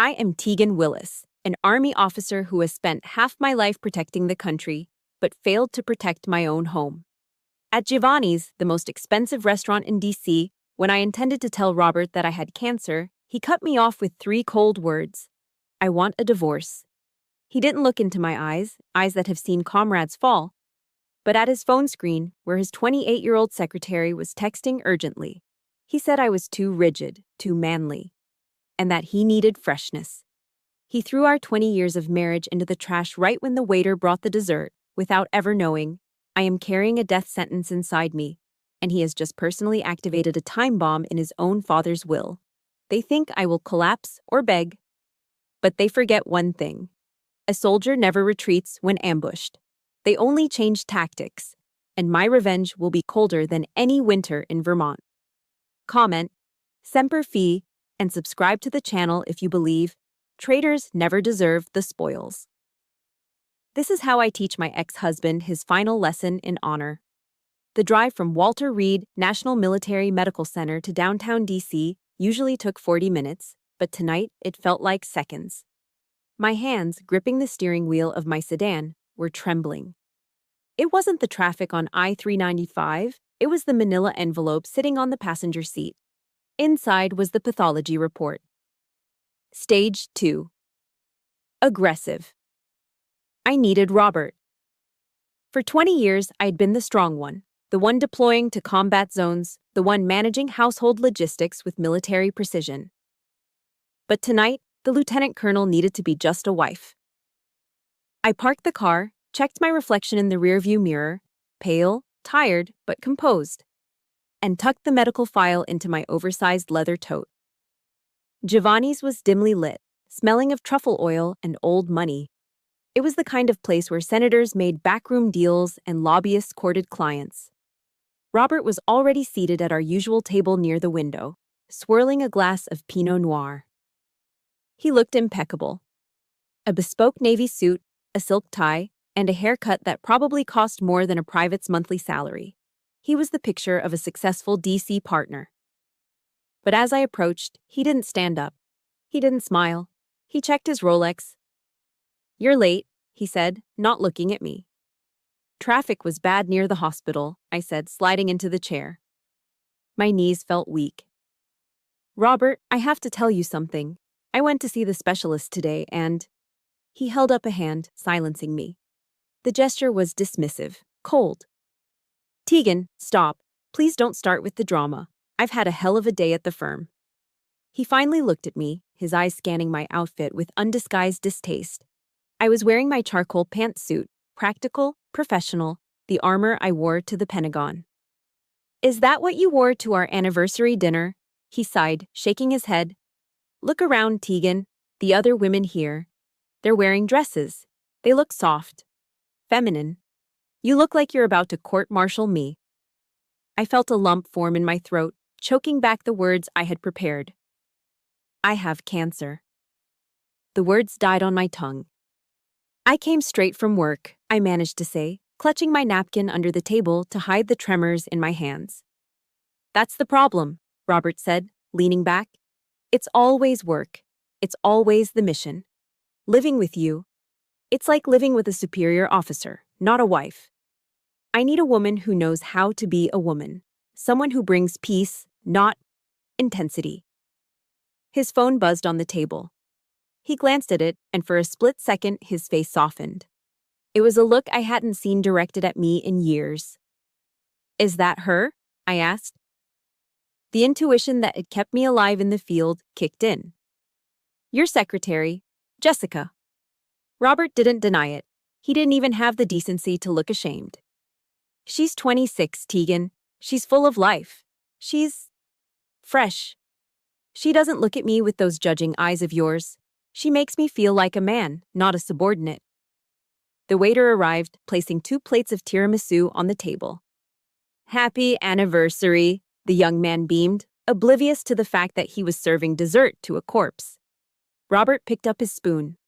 I am Tegan Willis, an Army officer who has spent half my life protecting the country, but failed to protect my own home. At Giovanni's, the most expensive restaurant in DC, when I intended to tell Robert that I had cancer, he cut me off with 3 cold words. I want a divorce. He didn't look into my eyes that have seen comrades fall, but at his phone screen, where his 28-year-old secretary was texting urgently. He said I was too rigid, too manly, and that he needed freshness. He threw our 20 years of marriage into the trash right when the waiter brought the dessert, without ever knowing. I am carrying a death sentence inside me, and he has just personally activated a time bomb in his own father's will. They think I will collapse or beg, but they forget one thing. A soldier never retreats when ambushed. They only change tactics, and my revenge will be colder than any winter in Vermont. Comment, Semper Fi, and subscribe to the channel if you believe traitors never deserve the spoils. This is how I teach my ex-husband his final lesson in honor. The drive from Walter Reed National Military Medical Center to downtown DC usually took 40 minutes, but tonight it felt like seconds. My hands, gripping the steering wheel of my sedan, were trembling. It wasn't the traffic on I-395, it was the manila envelope sitting on the passenger seat. Inside was the pathology report. Stage 2. Aggressive. I needed Robert. For 20 years, I'd been the strong one, the one deploying to combat zones, the one managing household logistics with military precision. But tonight, the lieutenant colonel needed to be just a wife. I parked the car, checked my reflection in the rearview mirror, pale, tired, but composed, and tucked the medical file into my oversized leather tote. Giovanni's was dimly lit, smelling of truffle oil and old money. It was the kind of place where senators made backroom deals and lobbyists courted clients. Robert was already seated at our usual table near the window, swirling a glass of Pinot Noir. He looked impeccable. A bespoke navy suit, a silk tie, and a haircut that probably cost more than a private's monthly salary. He was the picture of a successful DC partner. But as I approached, he didn't stand up. He didn't smile. He checked his Rolex. "You're late," he said, not looking at me. "Traffic was bad near the hospital," I said, sliding into the chair. My knees felt weak. "Robert, I have to tell you something. I went to see the specialist today and—" He held up a hand, silencing me. The gesture was dismissive, cold. "Tegan, stop. Please don't start with the drama. I've had a hell of a day at the firm." He finally looked at me, his eyes scanning my outfit with undisguised distaste. I was wearing my charcoal pantsuit, practical, professional, the armor I wore to the Pentagon. "Is that what you wore to our anniversary dinner?" He sighed, shaking his head. "Look around, Tegan. The other women here. They're wearing dresses. They look soft. Feminine. You look like you're about to court-martial me." I felt a lump form in my throat, choking back the words I had prepared. "I have cancer." The words died on my tongue. "I came straight from work," I managed to say, clutching my napkin under the table to hide the tremors in my hands. "That's the problem," Robert said, leaning back. "It's always work. It's always the mission. Living with you, it's like living with a superior officer, not a wife. I need a woman who knows how to be a woman, someone who brings peace, not intensity." His phone buzzed on the table. He glanced at it, and for a split second, his face softened. It was a look I hadn't seen directed at me in years. "Is that her?" I asked. The intuition that had kept me alive in the field kicked in. "Your secretary, Jessica." Robert didn't deny it. He didn't even have the decency to look ashamed. "She's 26, Tegan. She's full of life. She's fresh. She doesn't look at me with those judging eyes of yours. She makes me feel like a man, not a subordinate." The waiter arrived, placing 2 plates of tiramisu on the table. "Happy anniversary," the young man beamed, oblivious to the fact that he was serving dessert to a corpse. Robert picked up his spoon.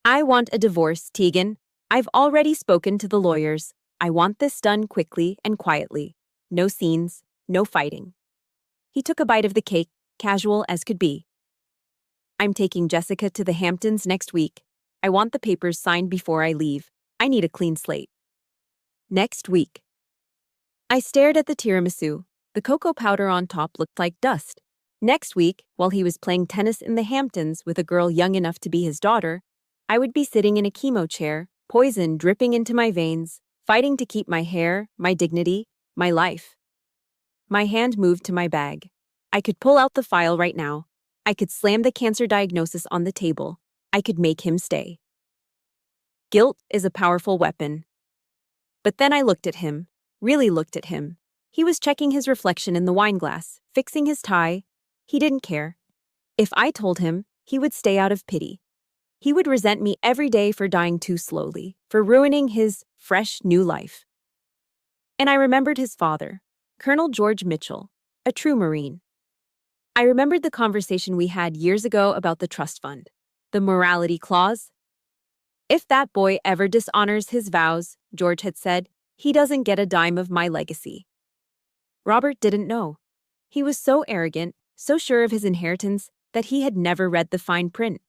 "I want a divorce, Tegan. I've already spoken to the lawyers. I want this done quickly and quietly. No scenes, no fighting." He took a bite of the cake, casual as could be. I'm taking Jessica to the Hamptons next week. I want the papers signed before I leave. I need a clean slate. Next week. I stared at the tiramisu. The cocoa powder on top looked like dust. Next week, while he was playing tennis in the Hamptons with a girl young enough to be his daughter, I would be sitting in a chemo chair, poison dripping into my veins, fighting to keep my hair, my dignity, my life. My hand moved to my bag. I could pull out the file right now. I could slam the cancer diagnosis on the table. I could make him stay. Guilt is a powerful weapon. But then I looked at him, really looked at him. He was checking his reflection in the wine glass, fixing his tie. He didn't care. If I told him, he would stay out of pity. He would resent me every day for dying too slowly, for ruining his fresh new life. And I remembered his father, Colonel George Mitchell, a true Marine. I remembered the conversation we had years ago about the trust fund, the morality clause. If that boy ever dishonors his vows, George had said, he doesn't get a dime of my legacy. Robert didn't know. He was so arrogant, so sure of his inheritance, that he had never read the fine print.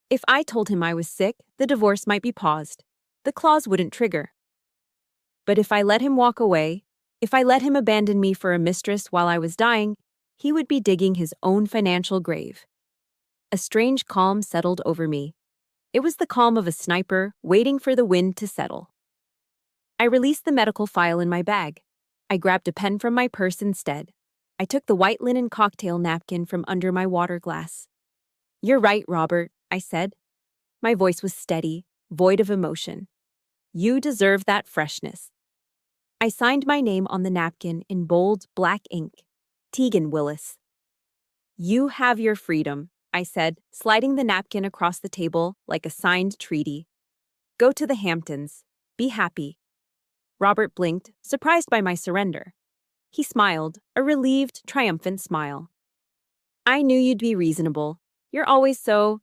If I told him I was sick, the divorce might be paused. The clause wouldn't trigger. But if I let him walk away, if I let him abandon me for a mistress while I was dying, he would be digging his own financial grave. A strange calm settled over me. It was the calm of a sniper waiting for the wind to settle. I released the medical file in my bag. I grabbed a pen from my purse instead. I took the white linen cocktail napkin from under my water glass. "You're right, Robert," I said. My voice was steady, void of emotion. "You deserve that freshness." I signed my name on the napkin in bold black ink. Tegan Willis. "You have your freedom," I said, sliding the napkin across the table like a signed treaty. "Go to the Hamptons. Be happy." Robert blinked, surprised by my surrender. He smiled, a relieved, triumphant smile. "I knew you'd be reasonable. You're always so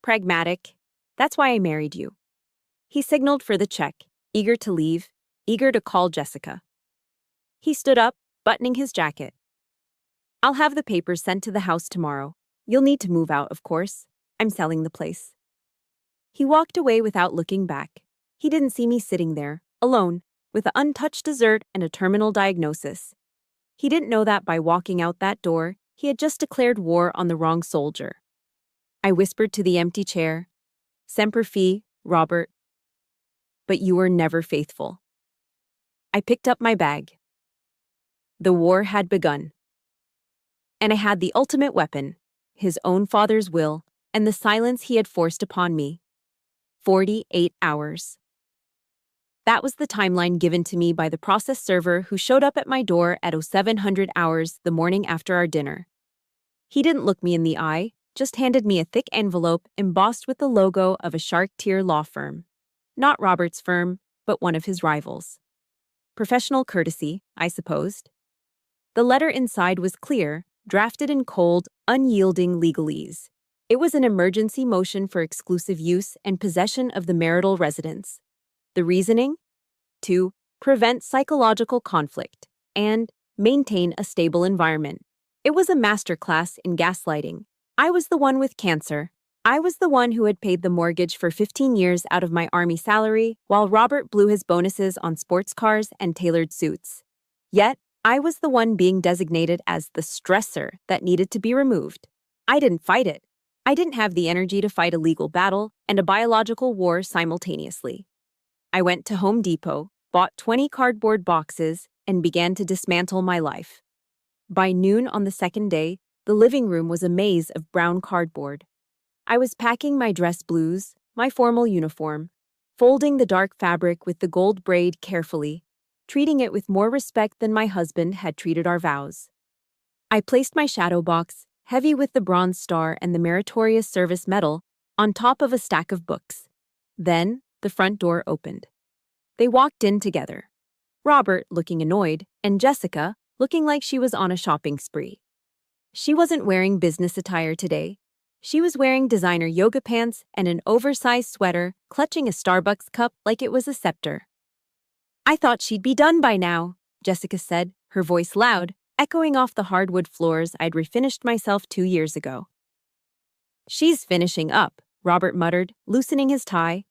pragmatic. That's why I married you." He signaled for the check, eager to leave, eager to call Jessica. He stood up, buttoning his jacket. "I'll have the papers sent to the house tomorrow. You'll need to move out, of course. I'm selling the place." He walked away without looking back. He didn't see me sitting there, alone, with an untouched dessert and a terminal diagnosis. He didn't know that by walking out that door, he had just declared war on the wrong soldier. I whispered to the empty chair, "Semper Fi, Robert. But you were never faithful." I picked up my bag. The war had begun. And I had the ultimate weapon, his own father's will, and the silence he had forced upon me. 48 hours. That was the timeline given to me by the process server who showed up at my door at 0700 hours the morning after our dinner. He didn't look me in the eye, just handed me a thick envelope embossed with the logo of a Shark-tier law firm. Not Robert's firm, but one of his rivals. Professional courtesy, I supposed. The letter inside was clear, drafted in cold, unyielding legalese. It was an emergency motion for exclusive use and possession of the marital residence. The reasoning? To prevent psychological conflict and maintain a stable environment. It was a masterclass in gaslighting. I was the one with cancer. I was the one who had paid the mortgage for 15 years out of my army salary, while Robert blew his bonuses on sports cars and tailored suits. Yet, I was the one being designated as the stressor that needed to be removed. I didn't fight it. I didn't have the energy to fight a legal battle and a biological war simultaneously. I went to Home Depot, bought 20 cardboard boxes, and began to dismantle my life. By noon on the second day, the living room was a maze of brown cardboard. I was packing my dress blues, my formal uniform, folding the dark fabric with the gold braid carefully, treating it with more respect than my husband had treated our vows. I placed my shadow box, heavy with the bronze star and the meritorious service medal, on top of a stack of books. Then, the front door opened. They walked in together. Robert, looking annoyed, and Jessica, looking like she was on a shopping spree. She wasn't wearing business attire today. She was wearing designer yoga pants and an oversized sweater, clutching a Starbucks cup like it was a scepter. "I thought she'd be done by now," Jessica said, her voice loud, echoing off the hardwood floors I'd refinished myself 2 years ago. She's finishing up, Robert muttered, loosening his tie.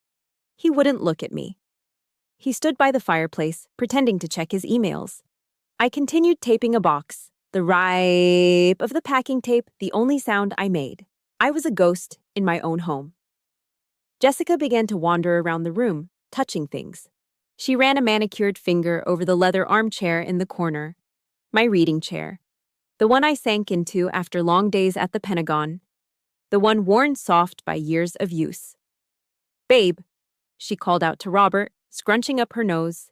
He wouldn't look at me. He stood by the fireplace, pretending to check his emails. I continued taping a box, the ripe of the packing tape the only sound I made. I was a ghost in my own home. Jessica began to wander around the room, touching things. She ran a manicured finger over the leather armchair in the corner. My reading chair. The one I sank into after long days at the Pentagon. The one worn soft by years of use. Babe, she called out to Robert, scrunching up her nose.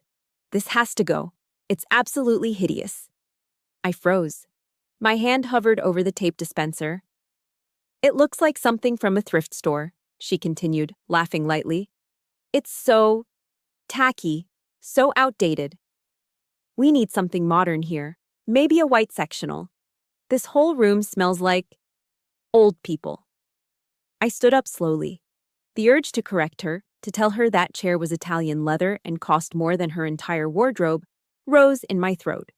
This has to go. It's absolutely hideous. I froze. My hand hovered over the tape dispenser. It looks like something from a thrift store, she continued, laughing lightly. It's so tacky, so outdated. We need something modern here, maybe a white sectional. This whole room smells like old people. I stood up slowly. The urge to correct her, to tell her that chair was Italian leather and cost more than her entire wardrobe, rose in my throat.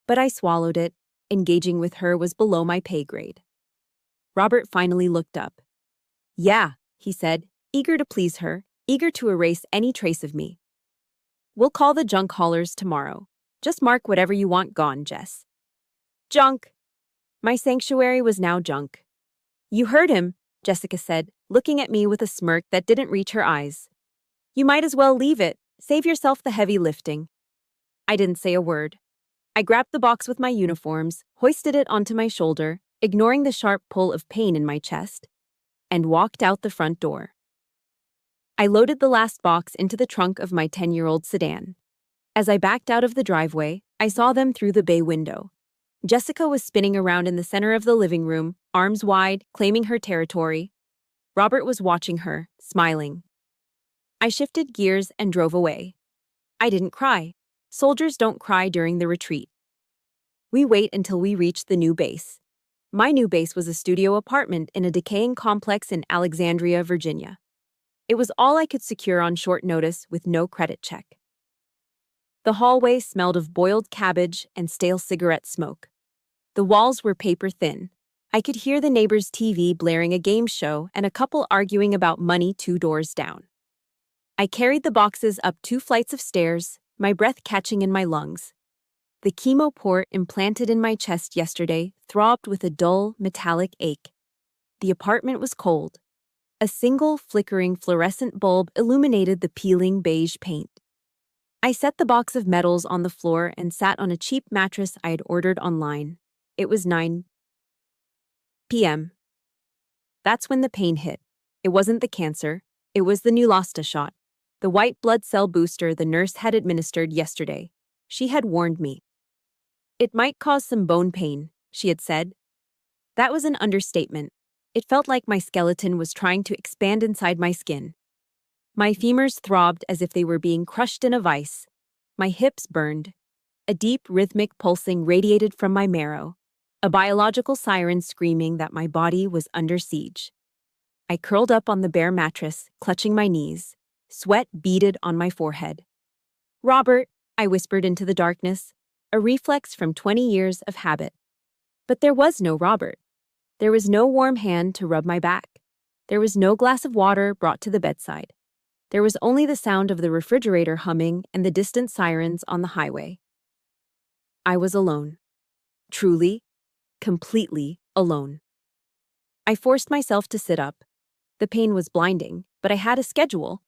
But I swallowed it. Engaging with her was below my pay grade. Robert finally looked up. Yeah, he said, eager to please her, eager to erase any trace of me. We'll call the junk haulers tomorrow. Just mark whatever you want gone, Jess. Junk. My sanctuary was now junk. You heard him, Jessica said, looking at me with a smirk that didn't reach her eyes. You might as well leave it. Save yourself the heavy lifting. I didn't say a word. I grabbed the box with my uniforms, hoisted it onto my shoulder, ignoring the sharp pull of pain in my chest, and walked out the front door. I loaded the last box into the trunk of my 10-year-old sedan. As I backed out of the driveway, I saw them through the bay window. Jessica was spinning around in the center of the living room, arms wide, claiming her territory. Robert was watching her, smiling. I shifted gears and drove away. I didn't cry. Soldiers don't cry during the retreat. We wait until we reach the new base. My new base was a studio apartment in a decaying complex in Alexandria, Virginia. It was all I could secure on short notice with no credit check. The hallway smelled of boiled cabbage and stale cigarette smoke. The walls were paper thin. I could hear the neighbor's TV blaring a game show and a couple arguing about money 2 doors down. I carried the boxes up 2 flights of stairs, my breath catching in my lungs. The chemo port implanted in my chest yesterday throbbed with a dull, metallic ache. The apartment was cold. A single flickering fluorescent bulb illuminated the peeling beige paint. I set the box of medals on the floor and sat on a cheap mattress I had ordered online. It was 9 p.m. That's when the pain hit. It wasn't the cancer. It was the Neulasta shot. The white blood cell booster the nurse had administered yesterday. She had warned me. It might cause some bone pain, she had said. That was an understatement. It felt like my skeleton was trying to expand inside my skin. My femurs throbbed as if they were being crushed in a vice. My hips burned. A deep, rhythmic pulsing radiated from my marrow, a biological siren screaming that my body was under siege. I curled up on the bare mattress, clutching my knees. Sweat beaded on my forehead. Robert, I whispered into the darkness, a reflex from 20 years of habit. But there was no Robert. There was no warm hand to rub my back. There was no glass of water brought to the bedside. There was only the sound of the refrigerator humming and the distant sirens on the highway. I was alone. Truly, completely alone. I forced myself to sit up. The pain was blinding, but I had a schedule.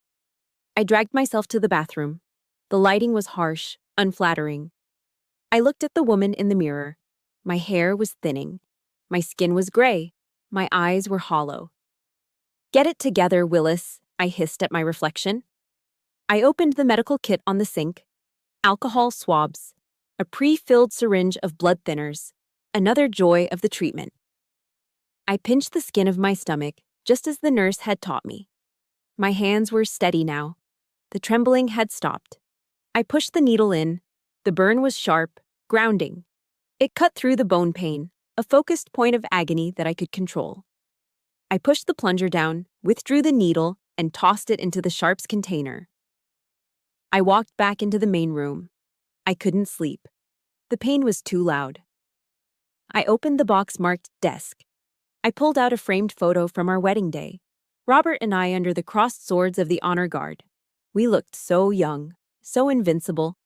I dragged myself to the bathroom. The lighting was harsh, unflattering. I looked at the woman in the mirror. My hair was thinning. My skin was gray. My eyes were hollow. Get it together, Willis, I hissed at my reflection. I opened the medical kit on the sink. Alcohol swabs. A pre-filled syringe of blood thinners. Another joy of the treatment. I pinched the skin of my stomach, just as the nurse had taught me. My hands were steady now. The trembling had stopped. I pushed the needle in. The burn was sharp, grounding. It cut through the bone pain, a focused point of agony that I could control. I pushed the plunger down, withdrew the needle, and tossed it into the sharps container. I walked back into the main room. I couldn't sleep. The pain was too loud. I opened the box marked desk. I pulled out a framed photo from our wedding day. Robert and I under the crossed swords of the honor guard. We looked so young, so invincible.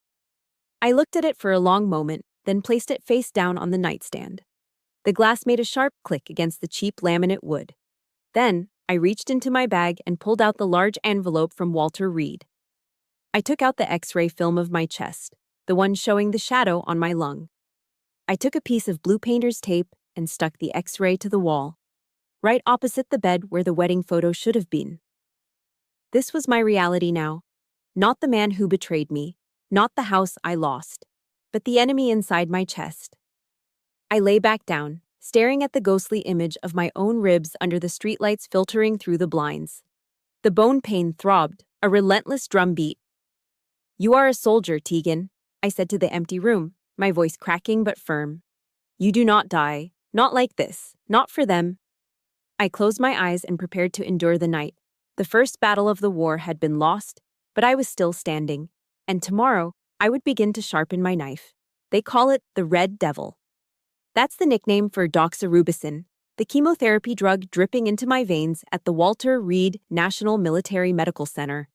I looked at it for a long moment, then placed it face down on the nightstand. The glass made a sharp click against the cheap laminate wood. Then, I reached into my bag and pulled out the large envelope from Walter Reed. I took out the X-ray film of my chest, the one showing the shadow on my lung. I took a piece of blue painter's tape and stuck the X-ray to the wall, right opposite the bed where the wedding photo should have been. This was my reality now. Not the man who betrayed me, not the house I lost, but the enemy inside my chest. I lay back down, staring at the ghostly image of my own ribs under the streetlights filtering through the blinds. The bone pain throbbed, a relentless drumbeat. "You are a soldier, Tegan," I said to the empty room, my voice cracking but firm. "You do not die, not like this, not for them." I closed my eyes and prepared to endure the night. The first battle of the war had been lost, but I was still standing, and tomorrow I would begin to sharpen my knife. They call it the Red Devil. That's the nickname for doxorubicin, the chemotherapy drug dripping into my veins at the Walter Reed National Military Medical Center.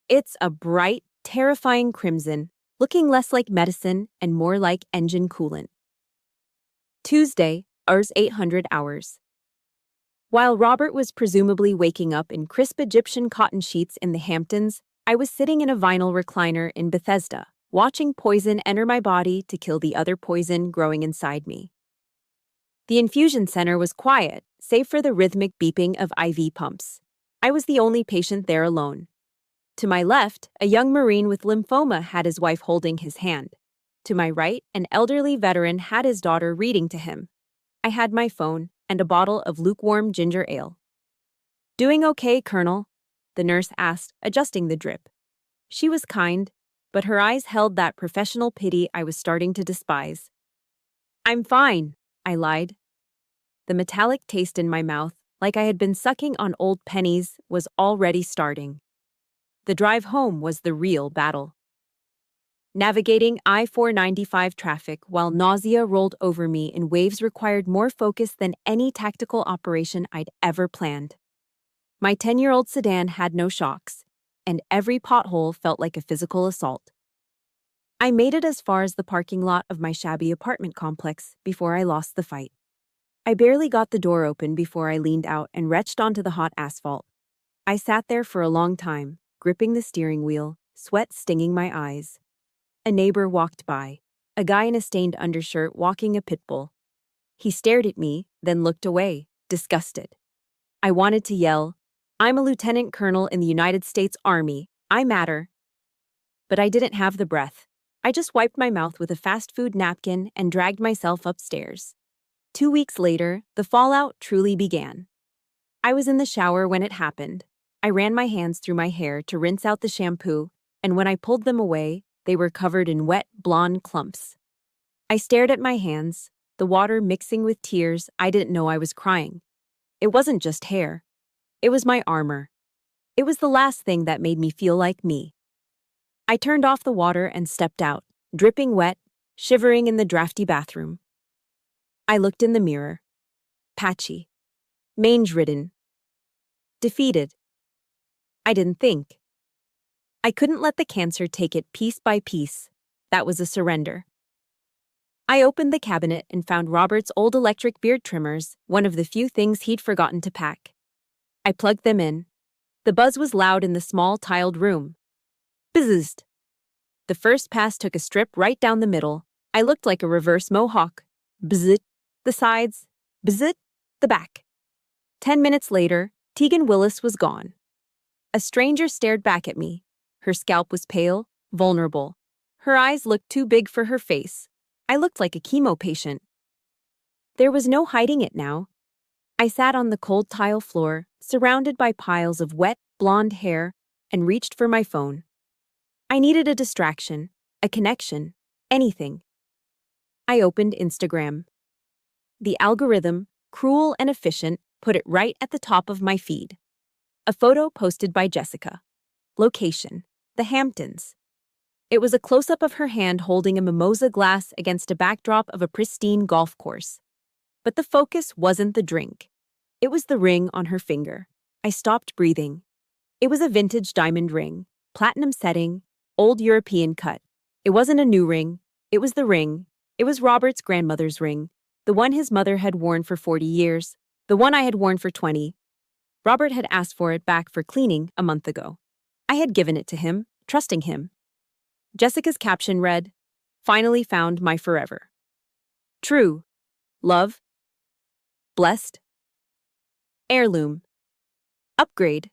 It's a bright, terrifying crimson, looking less like medicine and more like engine coolant. Tuesday, Rs 800 hours. While Robert was presumably waking up in crisp Egyptian cotton sheets in the Hamptons, I was sitting in a vinyl recliner in Bethesda, watching poison enter my body to kill the other poison growing inside me. The infusion center was quiet, save for the rhythmic beeping of IV pumps. I was the only patient there alone. To my left, a young Marine with lymphoma had his wife holding his hand. To my right, an elderly veteran had his daughter reading to him. I had my phone and a bottle of lukewarm ginger ale. "Doing okay, Colonel?" the nurse asked, adjusting the drip. She was kind, but her eyes held that professional pity I was starting to despise. "I'm fine," I lied. The metallic taste in my mouth, like I had been sucking on old pennies, was already starting. The drive home was the real battle. Navigating I-495 traffic while nausea rolled over me in waves required more focus than any tactical operation I'd ever planned. My 10-year-old sedan had no shocks, and every pothole felt like a physical assault. I made it as far as the parking lot of my shabby apartment complex before I lost the fight. I barely got the door open before I leaned out and retched onto the hot asphalt. I sat there for a long time, gripping the steering wheel, sweat stinging my eyes. A neighbor walked by, a guy in a stained undershirt walking a pit bull. He stared at me, then looked away, disgusted. I wanted to yell, "I'm a lieutenant colonel in the United States Army, I matter." But I didn't have the breath. I just wiped my mouth with a fast food napkin and dragged myself upstairs. 2 weeks later, the fallout truly began. I was in the shower when it happened. I ran my hands through my hair to rinse out the shampoo, and when I pulled them away, they were covered in wet, blonde clumps. I stared at my hands, the water mixing with tears. I didn't know I was crying. It wasn't just hair. It was my armor. It was the last thing that made me feel like me. I turned off the water and stepped out, dripping wet, shivering in the drafty bathroom. I looked in the mirror. Patchy. Mange-ridden. Defeated. I didn't think. I couldn't let the cancer take it piece by piece. That was a surrender. I opened the cabinet and found Robert's old electric beard trimmers, one of the few things he'd forgotten to pack. I plugged them in. The buzz was loud in the small, tiled room. Bzzzt. The first pass took a strip right down the middle. I looked like a reverse mohawk. Bzzzt. The sides. Bzzzt. The back. 10 minutes later, Tegan Willis was gone. A stranger stared back at me. Her scalp was pale, vulnerable. Her eyes looked too big for her face. I looked like a chemo patient. There was no hiding it now. I sat on the cold tile floor, surrounded by piles of wet, blonde hair, and reached for my phone. I needed a distraction, a connection, anything. I opened Instagram. The algorithm, cruel and efficient, put it right at the top of my feed. A photo posted by Jessica. Location: the Hamptons. It was a close-up of her hand holding a mimosa glass against a backdrop of a pristine golf course. But the focus wasn't the drink. It was the ring on her finger. I stopped breathing. It was a vintage diamond ring, platinum setting, old European cut. It wasn't a new ring. It was the ring. It was Robert's grandmother's ring, the one his mother had worn for 40 years, the one I had worn for 20. Robert had asked for it back for cleaning a month ago. I had given it to him, trusting him. Jessica's caption read, "Finally found my forever. True. Love. Blessed. Heirloom. Upgrade.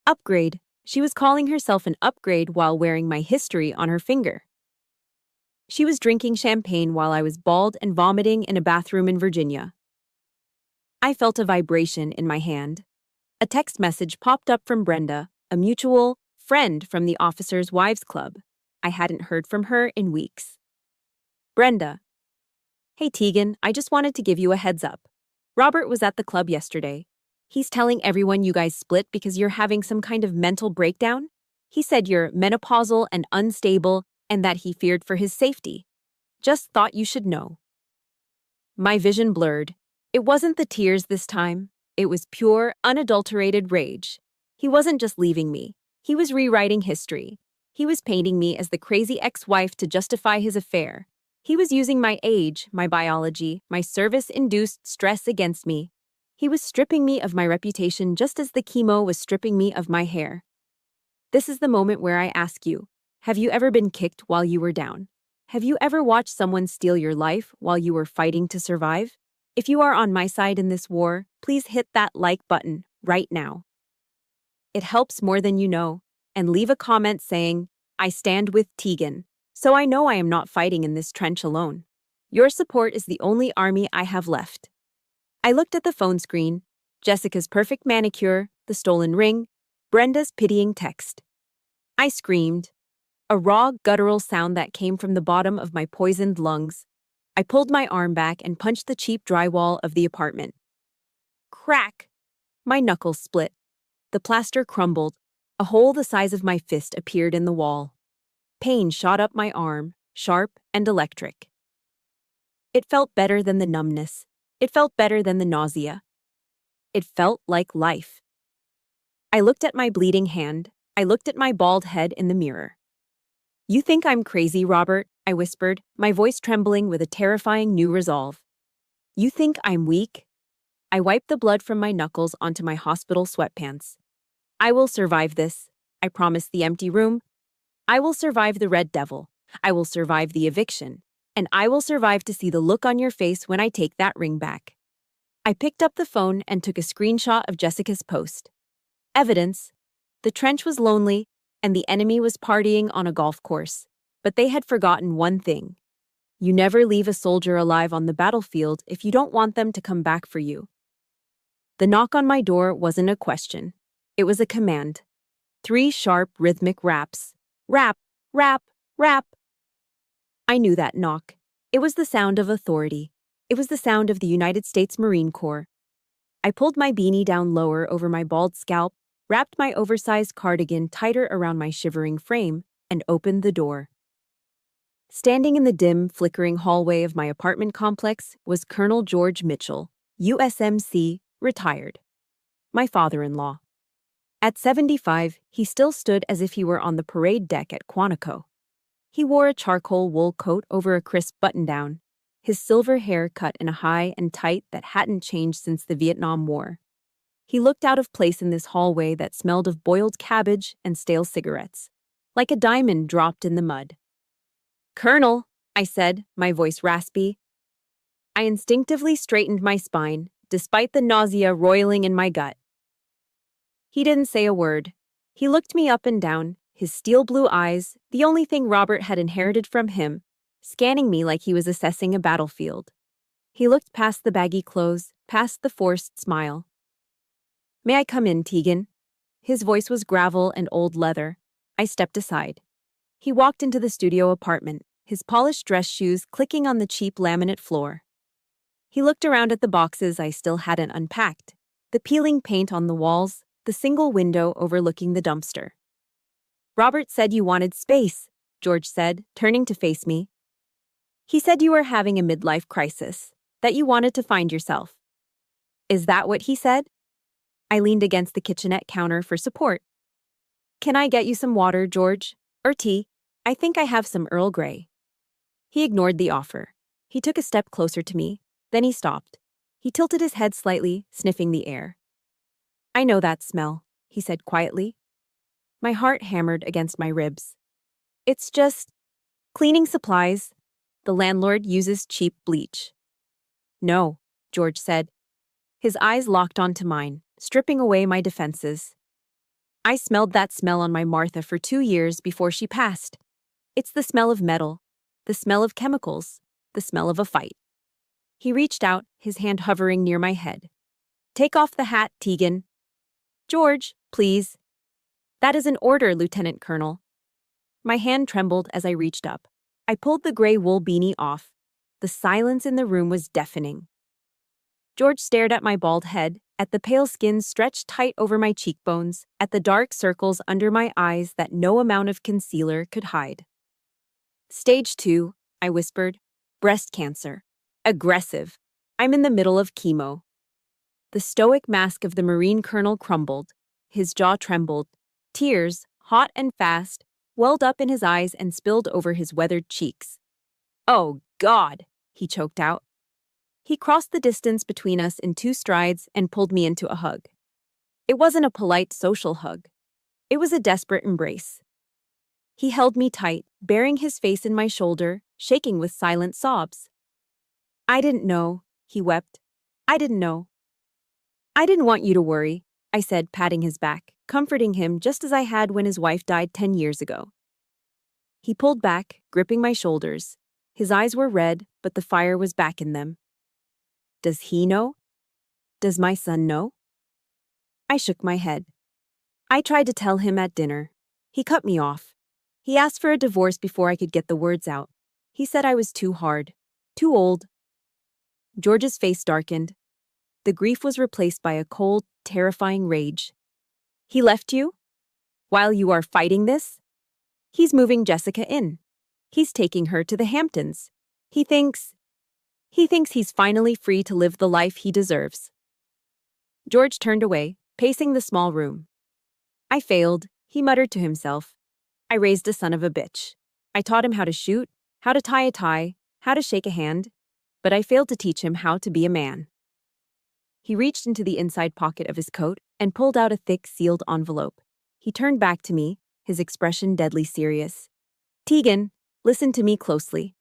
Upgrade." She was calling herself an upgrade while wearing my history on her finger. She was drinking champagne while I was bald and vomiting in a bathroom in Virginia. I felt a vibration in my hand. A text message popped up from Brenda, a mutual friend from the Officers' Wives Club. I hadn't heard from her in weeks. Brenda. "Hey Tegan, I just wanted to give you a heads up. Robert was at the club yesterday. He's telling everyone you guys split because you're having some kind of mental breakdown. He said you're menopausal and unstable and that he feared for his safety. Just thought you should know." My vision blurred. It wasn't the tears this time. It was pure, unadulterated rage. He wasn't just leaving me. He was rewriting history. He was painting me as the crazy ex-wife to justify his affair. He was using my age, my biology, my service-induced stress against me. He was stripping me of my reputation just as the chemo was stripping me of my hair. This is the moment where I ask you, have you ever been kicked while you were down? Have you ever watched someone steal your life while you were fighting to survive? If you are on my side in this war, please hit that like button right now. It helps more than you know, and leave a comment saying, "I stand with Tegan," so I know I am not fighting in this trench alone. Your support is the only army I have left. I looked at the phone screen, Jessica's perfect manicure, the stolen ring, Brenda's pitying text. I screamed, a raw, guttural sound that came from the bottom of my poisoned lungs. I pulled my arm back and punched the cheap drywall of the apartment. Crack! My knuckles split. The plaster crumbled. A hole the size of my fist appeared in the wall. Pain shot up my arm, sharp and electric. It felt better than the numbness. It felt better than the nausea. It felt like life. I looked at my bleeding hand. I looked at my bald head in the mirror. "You think I'm crazy, Robert?" I whispered, my voice trembling with a terrifying new resolve. "You think I'm weak?" I wiped the blood from my knuckles onto my hospital sweatpants. "I will survive this. I promised the empty room. I will survive the red devil. I will survive the eviction. And I will survive to see the look on your face when I take that ring back." I picked up the phone and took a screenshot of Jessica's post. Evidence. The trench was lonely, and the enemy was partying on a golf course. But they had forgotten one thing. You never leave a soldier alive on the battlefield if you don't want them to come back for you. The knock on my door wasn't a question. It was a command. 3 sharp, rhythmic raps. Rap, rap, rap. I knew that knock. It was the sound of authority. It was the sound of the United States Marine Corps. I pulled my beanie down lower over my bald scalp, wrapped my oversized cardigan tighter around my shivering frame, and opened the door. Standing in the dim, flickering hallway of my apartment complex was Colonel George Mitchell, USMC, retired. My father-in-law. At 75, he still stood as if he were on the parade deck at Quantico. He wore a charcoal wool coat over a crisp button-down, his silver hair cut in a high and tight that hadn't changed since the Vietnam War. He looked out of place in this hallway that smelled of boiled cabbage and stale cigarettes, like a diamond dropped in the mud. "Colonel," I said, my voice raspy. I instinctively straightened my spine, despite the nausea roiling in my gut. He didn't say a word. He looked me up and down, his steel blue eyes, the only thing Robert had inherited from him, scanning me like he was assessing a battlefield. He looked past the baggy clothes, past the forced smile. "May I come in, Tegan?" His voice was gravel and old leather. I stepped aside. He walked into the studio apartment, his polished dress shoes clicking on the cheap laminate floor. He looked around at the boxes I still hadn't unpacked, the peeling paint on the walls, the single window overlooking the dumpster. "Robert said you wanted space," George said, turning to face me. "He said you were having a midlife crisis, that you wanted to find yourself." Is that what he said? I leaned against the kitchenette counter for support. Can I get you some water, George? Or tea? I think I have some Earl Grey. He ignored the offer. He took a step closer to me, then he stopped. He tilted his head slightly, sniffing the air. I know that smell, he said quietly. My heart hammered against my ribs. It's just cleaning supplies. The landlord uses cheap bleach. No, George said. His eyes locked onto mine, stripping away my defenses. I smelled that smell on my Martha for 2 years before she passed. It's the smell of metal, the smell of chemicals, the smell of a fight. He reached out, his hand hovering near my head. Take off the hat, Tegan. George, please. That is an order, Lieutenant Colonel. My hand trembled as I reached up. I pulled the gray wool beanie off. The silence in the room was deafening. George stared at my bald head, at the pale skin stretched tight over my cheekbones, at the dark circles under my eyes that no amount of concealer could hide. Stage 2, I whispered. Breast cancer. Aggressive. I'm in the middle of chemo. The stoic mask of the Marine colonel crumbled. His jaw trembled. Tears, hot and fast, welled up in his eyes and spilled over his weathered cheeks. Oh, God, he choked out. He crossed the distance between us in 2 strides and pulled me into a hug. It wasn't a polite social hug. It was a desperate embrace. He held me tight, burying his face in my shoulder, shaking with silent sobs. I didn't know, he wept. I didn't know. I didn't want you to worry, I said, patting his back, comforting him just as I had when his wife died 10 years ago. He pulled back, gripping my shoulders. His eyes were red, but the fire was back in them. Does he know? Does my son know? I shook my head. I tried to tell him at dinner. He cut me off. He asked for a divorce before I could get the words out. He said I was too hard, too old. George's face darkened. The grief was replaced by a cold, terrifying rage. He left you? While you are fighting this? He's moving Jessica in. He's taking her to the Hamptons. He thinks he's finally free to live the life he deserves. George turned away, pacing the small room. I failed, he muttered to himself. I raised a son of a bitch. I taught him how to shoot, how to tie a tie, how to shake a hand, but I failed to teach him how to be a man. He reached into the inside pocket of his coat and pulled out a thick, sealed envelope. He turned back to me, his expression deadly serious. Tegan, listen to me closely.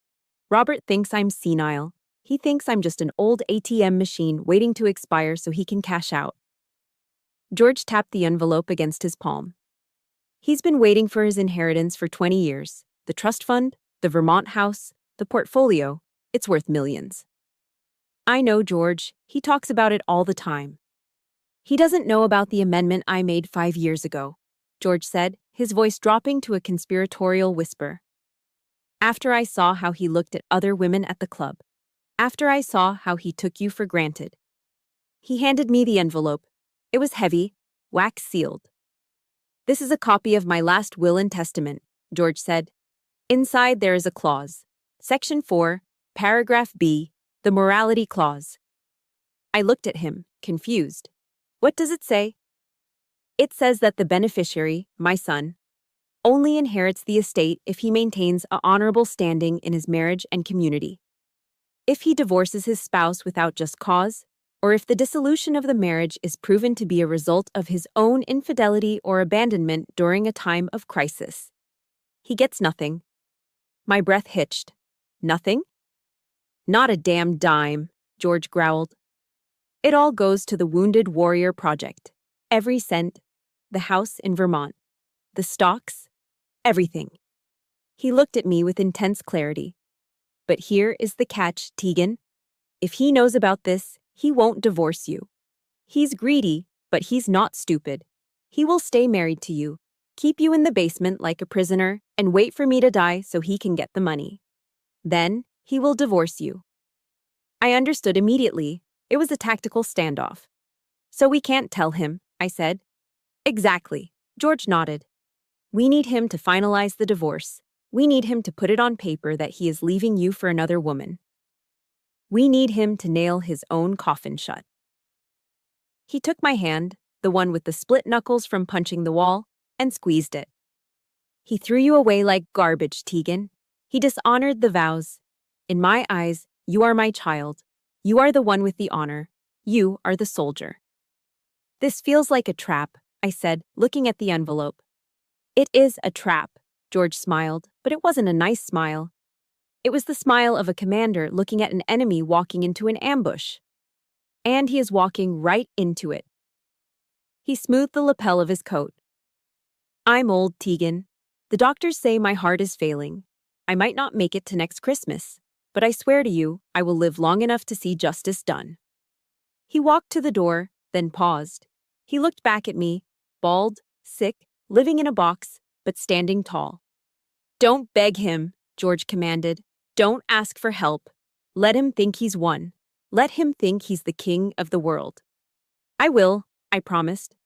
Robert thinks I'm senile. He thinks I'm just an old ATM machine waiting to expire so he can cash out. George tapped the envelope against his palm. He's been waiting for his inheritance for 20 years. The trust fund, the Vermont house, the portfolio, it's worth millions. I know George, he talks about it all the time. He doesn't know about the amendment I made 5 years ago, George said, his voice dropping to a conspiratorial whisper. After I saw how he looked at other women at the club, after I saw how he took you for granted. He handed me the envelope. It was heavy, wax sealed. This is a copy of my last will and testament, George said. Inside there is a clause. Section 4, paragraph B, the morality clause. I looked at him, confused. What does it say? It says that the beneficiary, my son, only inherits the estate if he maintains an honorable standing in his marriage and community. If he divorces his spouse without just cause, or if the dissolution of the marriage is proven to be a result of his own infidelity or abandonment during a time of crisis, he gets nothing. My breath hitched. Nothing? Not a damn dime, George growled. It all goes to the Wounded Warrior Project. Every cent, the house in Vermont, the stocks, everything. He looked at me with intense clarity. But here is the catch, Tegan. If he knows about this, he won't divorce you. He's greedy, but he's not stupid. He will stay married to you, keep you in the basement like a prisoner, and wait for me to die so he can get the money. Then, he will divorce you. I understood immediately. It was a tactical standoff. So we can't tell him, I said. Exactly, George nodded. We need him to finalize the divorce. We need him to put it on paper that he is leaving you for another woman. We need him to nail his own coffin shut. He took my hand, the one with the split knuckles from punching the wall, and squeezed it. He threw you away like garbage, Tegan. He dishonored the vows. In my eyes, you are my child. You are the one with the honor. You are the soldier. This feels like a trap, I said, looking at the envelope. It is a trap, George smiled, but it wasn't a nice smile. It was the smile of a commander looking at an enemy walking into an ambush. And he is walking right into it. He smoothed the lapel of his coat. I'm old, Tegan. The doctors say my heart is failing. I might not make it to next Christmas, but I swear to you, I will live long enough to see justice done. He walked to the door, then paused. He looked back at me, bald, sick, living in a box, but standing tall. Don't beg him, George commanded. Don't ask for help. Let him think he's won. Let him think he's the king of the world. I will, I promised.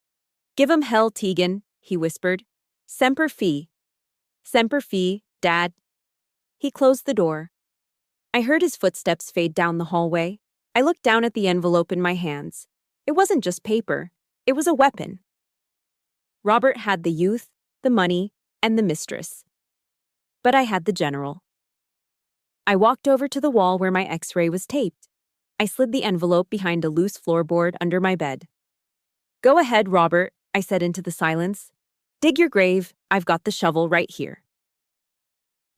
Give him hell, Tegan, he whispered. Semper Fi. Semper Fi, Dad. He closed the door. I heard his footsteps fade down the hallway. I looked down at the envelope in my hands. It wasn't just paper. It was a weapon. Robert had the youth, the money, and the mistress. But I had the general. I walked over to the wall where my X-ray was taped. I slid the envelope behind a loose floorboard under my bed. Go ahead, Robert, I said into the silence. Dig your grave. I've got the shovel right here.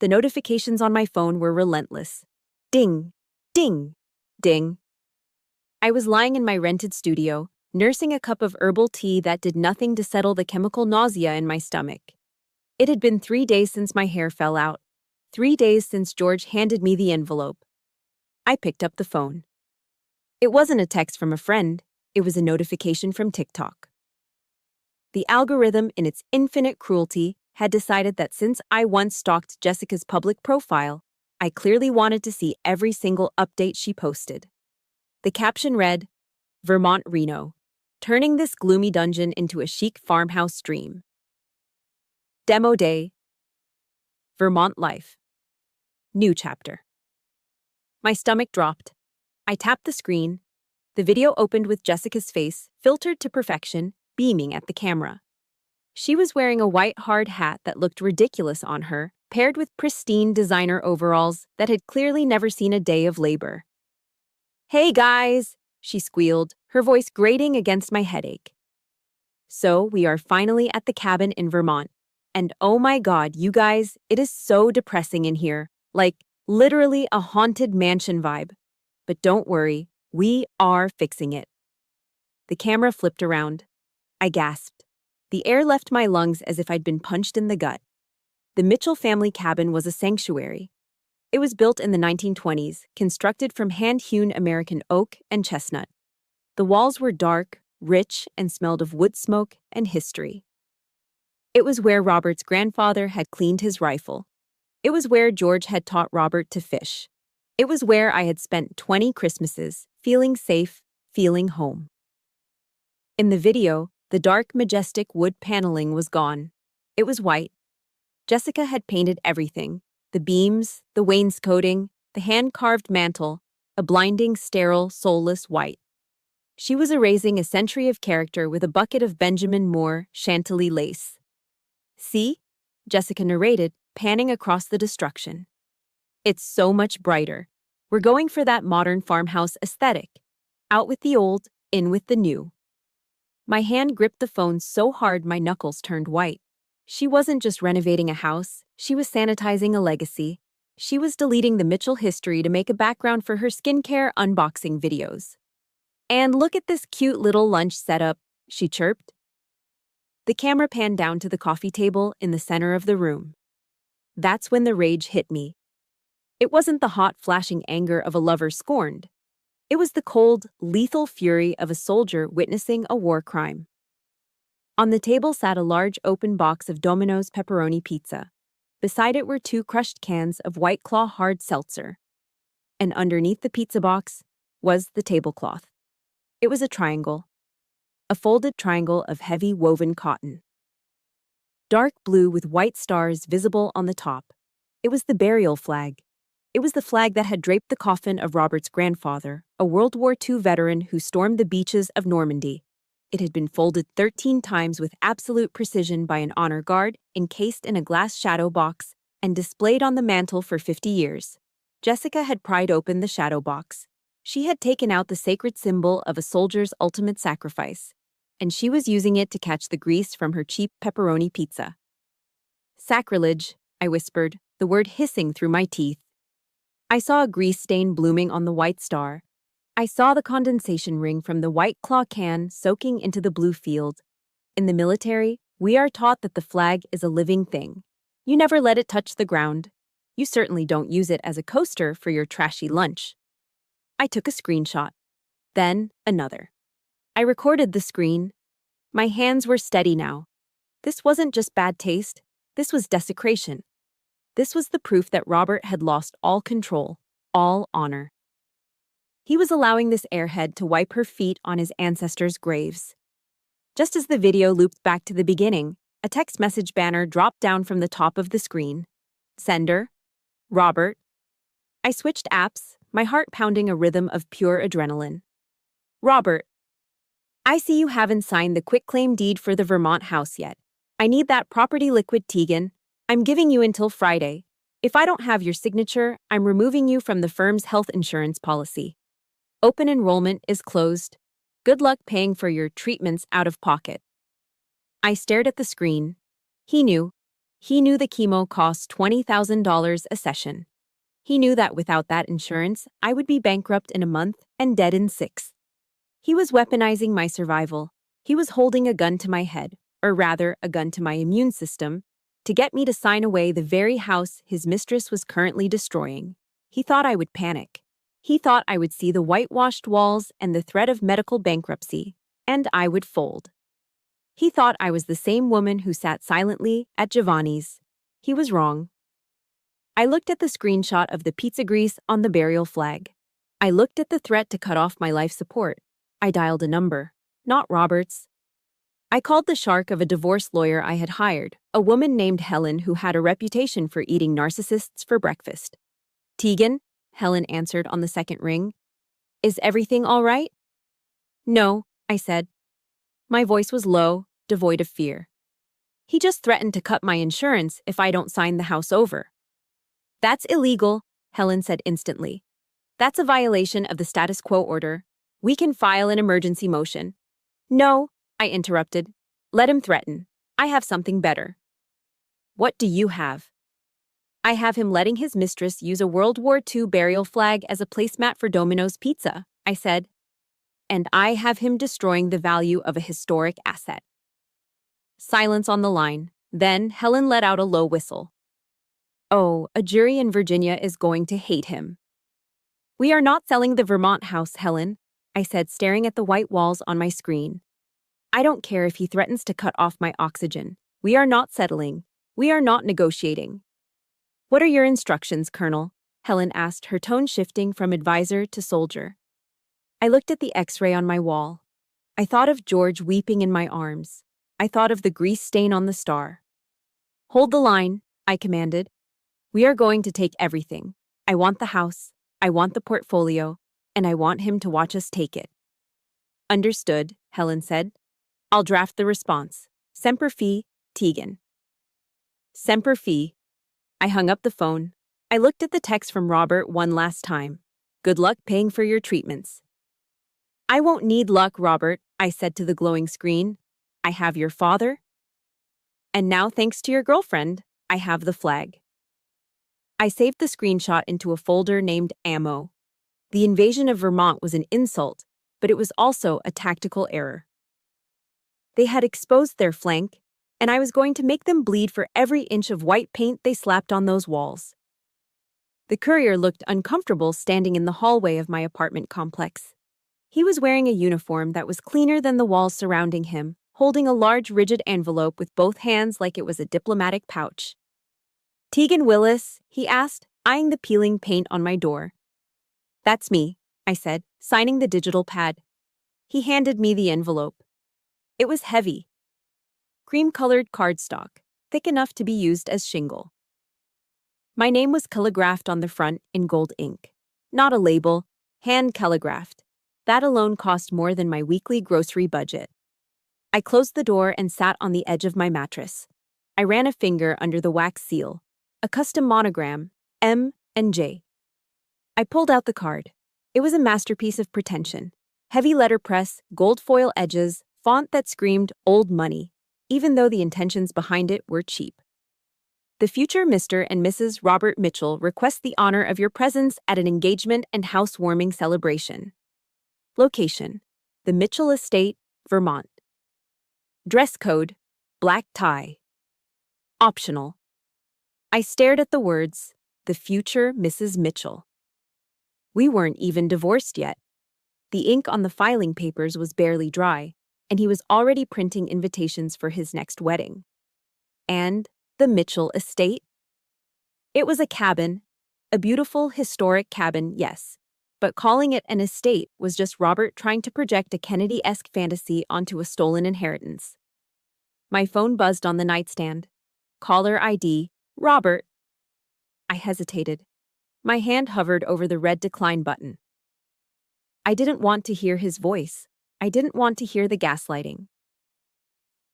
The notifications on my phone were relentless. Ding, ding, ding. I was lying in my rented studio, nursing a cup of herbal tea that did nothing to settle the chemical nausea in my stomach. It had been 3 days since my hair fell out. 3 days since George handed me the envelope. I picked up the phone. It wasn't a text from a friend. It was a notification from TikTok. The algorithm, in its infinite cruelty, had decided that since I once stalked Jessica's public profile, I clearly wanted to see every single update she posted. The caption read, Vermont Reno, turning this gloomy dungeon into a chic farmhouse dream. Demo day. Vermont life. New chapter. My stomach dropped. I tapped the screen. The video opened with Jessica's face, filtered to perfection, beaming at the camera. She was wearing a white hard hat that looked ridiculous on her, paired with pristine designer overalls that had clearly never seen a day of labor. Hey guys, she squealed, her voice grating against my headache. So we are finally at the cabin in Vermont. And oh my God, you guys, it is so depressing in here. Like, literally a haunted mansion vibe. But don't worry, we are fixing it. The camera flipped around. I gasped. The air left my lungs as if I'd been punched in the gut. The Mitchell family cabin was a sanctuary. It was built in the 1920s, constructed from hand-hewn American oak and chestnut. The walls were dark, rich, and smelled of wood smoke and history. It was where Robert's grandfather had cleaned his rifle. It was where George had taught Robert to fish. It was where I had spent 20 Christmases, feeling safe, feeling home. In the video, the dark, majestic wood paneling was gone. It was white. Jessica had painted everything. The beams, the wainscoting, the hand-carved mantel, a blinding, sterile, soulless white. She was erasing a century of character with a bucket of Benjamin Moore Chantilly lace. See? Jessica narrated, panning across the destruction. It's so much brighter. We're going for that modern farmhouse aesthetic. Out with the old, in with the new. My hand gripped the phone so hard my knuckles turned white. She wasn't just renovating a house, she was sanitizing a legacy. She was deleting the Mitchell history to make a background for her skincare unboxing videos. And look at this cute little lunch setup, she chirped. The camera panned down to the coffee table in the center of the room. That's when the rage hit me. It wasn't the hot, flashing anger of a lover scorned. It was the cold, lethal fury of a soldier witnessing a war crime. On the table sat a large open box of Domino's pepperoni pizza. Beside it were 2 crushed cans of White Claw hard seltzer. And underneath the pizza box was the tablecloth. It was a triangle. A folded triangle of heavy woven cotton. Dark blue with white stars visible on the top. It was the burial flag. It was the flag that had draped the coffin of Robert's grandfather, a World War II veteran who stormed the beaches of Normandy. It had been folded 13 times with absolute precision by an honor guard, encased in a glass shadow box, and displayed on the mantel for 50 years. Jessica had pried open the shadow box. She had taken out the sacred symbol of a soldier's ultimate sacrifice, and she was using it to catch the grease from her cheap pepperoni pizza. Sacrilege, I whispered, the word hissing through my teeth. I saw a grease stain blooming on the white star. I saw the condensation ring from the White Claw can soaking into the blue field. In the military, we are taught that the flag is a living thing. You never let it touch the ground. You certainly don't use it as a coaster for your trashy lunch. I took a screenshot. Then another. I recorded the screen. My hands were steady now. This wasn't just bad taste. This was desecration. This was the proof that Robert had lost all control, all honor. He was allowing this airhead to wipe her feet on his ancestors' graves. Just as the video looped back to the beginning, a text message banner dropped down from the top of the screen. Sender, Robert. I switched apps, my heart pounding a rhythm of pure adrenaline. Robert, I see you haven't signed the quitclaim deed for the Vermont house yet. I need that property liquid, Tegan. I'm giving you until Friday. If I don't have your signature, I'm removing you from the firm's health insurance policy. Open enrollment is closed. Good luck paying for your treatments out of pocket. I stared at the screen. He knew. He knew the chemo cost $20,000 a session. He knew that without that insurance, I would be bankrupt in a month and dead in 6. He was weaponizing my survival. He was holding a gun to my head, or rather, a gun to my immune system, to get me to sign away the very house his mistress was currently destroying. He thought I would panic. He thought I would see the whitewashed walls and the threat of medical bankruptcy, and I would fold. He thought I was the same woman who sat silently at Giovanni's. He was wrong. I looked at the screenshot of the pizza grease on the burial flag. I looked at the threat to cut off my life support. I dialed a number, not Robert's. I called the shark of a divorce lawyer I had hired, a woman named Helen who had a reputation for eating narcissists for breakfast. Tegan, Helen answered on the second ring. Is everything all right? No, I said. My voice was low, devoid of fear. He just threatened to cut my insurance if I don't sign the house over. That's illegal, Helen said instantly. That's a violation of the status quo order. We can file an emergency motion. No, I interrupted. Let him threaten. I have something better. What do you have? I have him letting his mistress use a World War II burial flag as a placemat for Domino's Pizza, I said. And I have him destroying the value of a historic asset. Silence on the line. Then Helen let out a low whistle. Oh, a jury in Virginia is going to hate him. We are not selling the Vermont house, Helen, I said, staring at the white walls on my screen. I don't care if he threatens to cut off my oxygen. We are not settling. We are not negotiating. What are your instructions, Colonel? Helen asked, her tone shifting from advisor to soldier. I looked at the X-ray on my wall. I thought of George weeping in my arms. I thought of the grease stain on the star. Hold the line, I commanded. We are going to take everything. I want the house, I want the portfolio, and I want him to watch us take it. Understood, Helen said. I'll draft the response. Semper Fi, Tegan. Semper Fi. I hung up the phone. I looked at the text from Robert one last time. Good luck paying for your treatments. I won't need luck, Robert, I said to the glowing screen. I have your father. And now, thanks to your girlfriend, I have the flag. I saved the screenshot into a folder named Ammo. The invasion of Vermont was an insult, but it was also a tactical error. They had exposed their flank, and I was going to make them bleed for every inch of white paint they slapped on those walls. The courier looked uncomfortable standing in the hallway of my apartment complex. He was wearing a uniform that was cleaner than the walls surrounding him, holding a large rigid envelope with both hands like it was a diplomatic pouch. Tegan Willis, he asked, eyeing the peeling paint on my door. That's me, I said, signing the digital pad. He handed me the envelope. It was heavy. Cream-colored cardstock, thick enough to be used as shingle. My name was calligraphed on the front in gold ink. Not a label, hand calligraphed. That alone cost more than my weekly grocery budget. I closed the door and sat on the edge of my mattress. I ran a finger under the wax seal, a custom monogram, M and J. I pulled out the card. It was a masterpiece of pretension. Heavy letterpress, gold foil edges, font that screamed old money, even though the intentions behind it were cheap. The future Mr. and Mrs. Robert Mitchell request the honor of your presence at an engagement and housewarming celebration. Location: the Mitchell Estate, Vermont. Dress code: black tie. Optional. I stared at the words, the future Mrs. Mitchell. We weren't even divorced yet. The ink on the filing papers was barely dry, and he was already printing invitations for his next wedding. And the Mitchell Estate? It was a cabin, a beautiful, historic cabin, yes, but calling it an estate was just Robert trying to project a Kennedy-esque fantasy onto a stolen inheritance. My phone buzzed on the nightstand. Caller ID, Robert. I hesitated. My hand hovered over the red decline button. I didn't want to hear his voice. I didn't want to hear the gaslighting.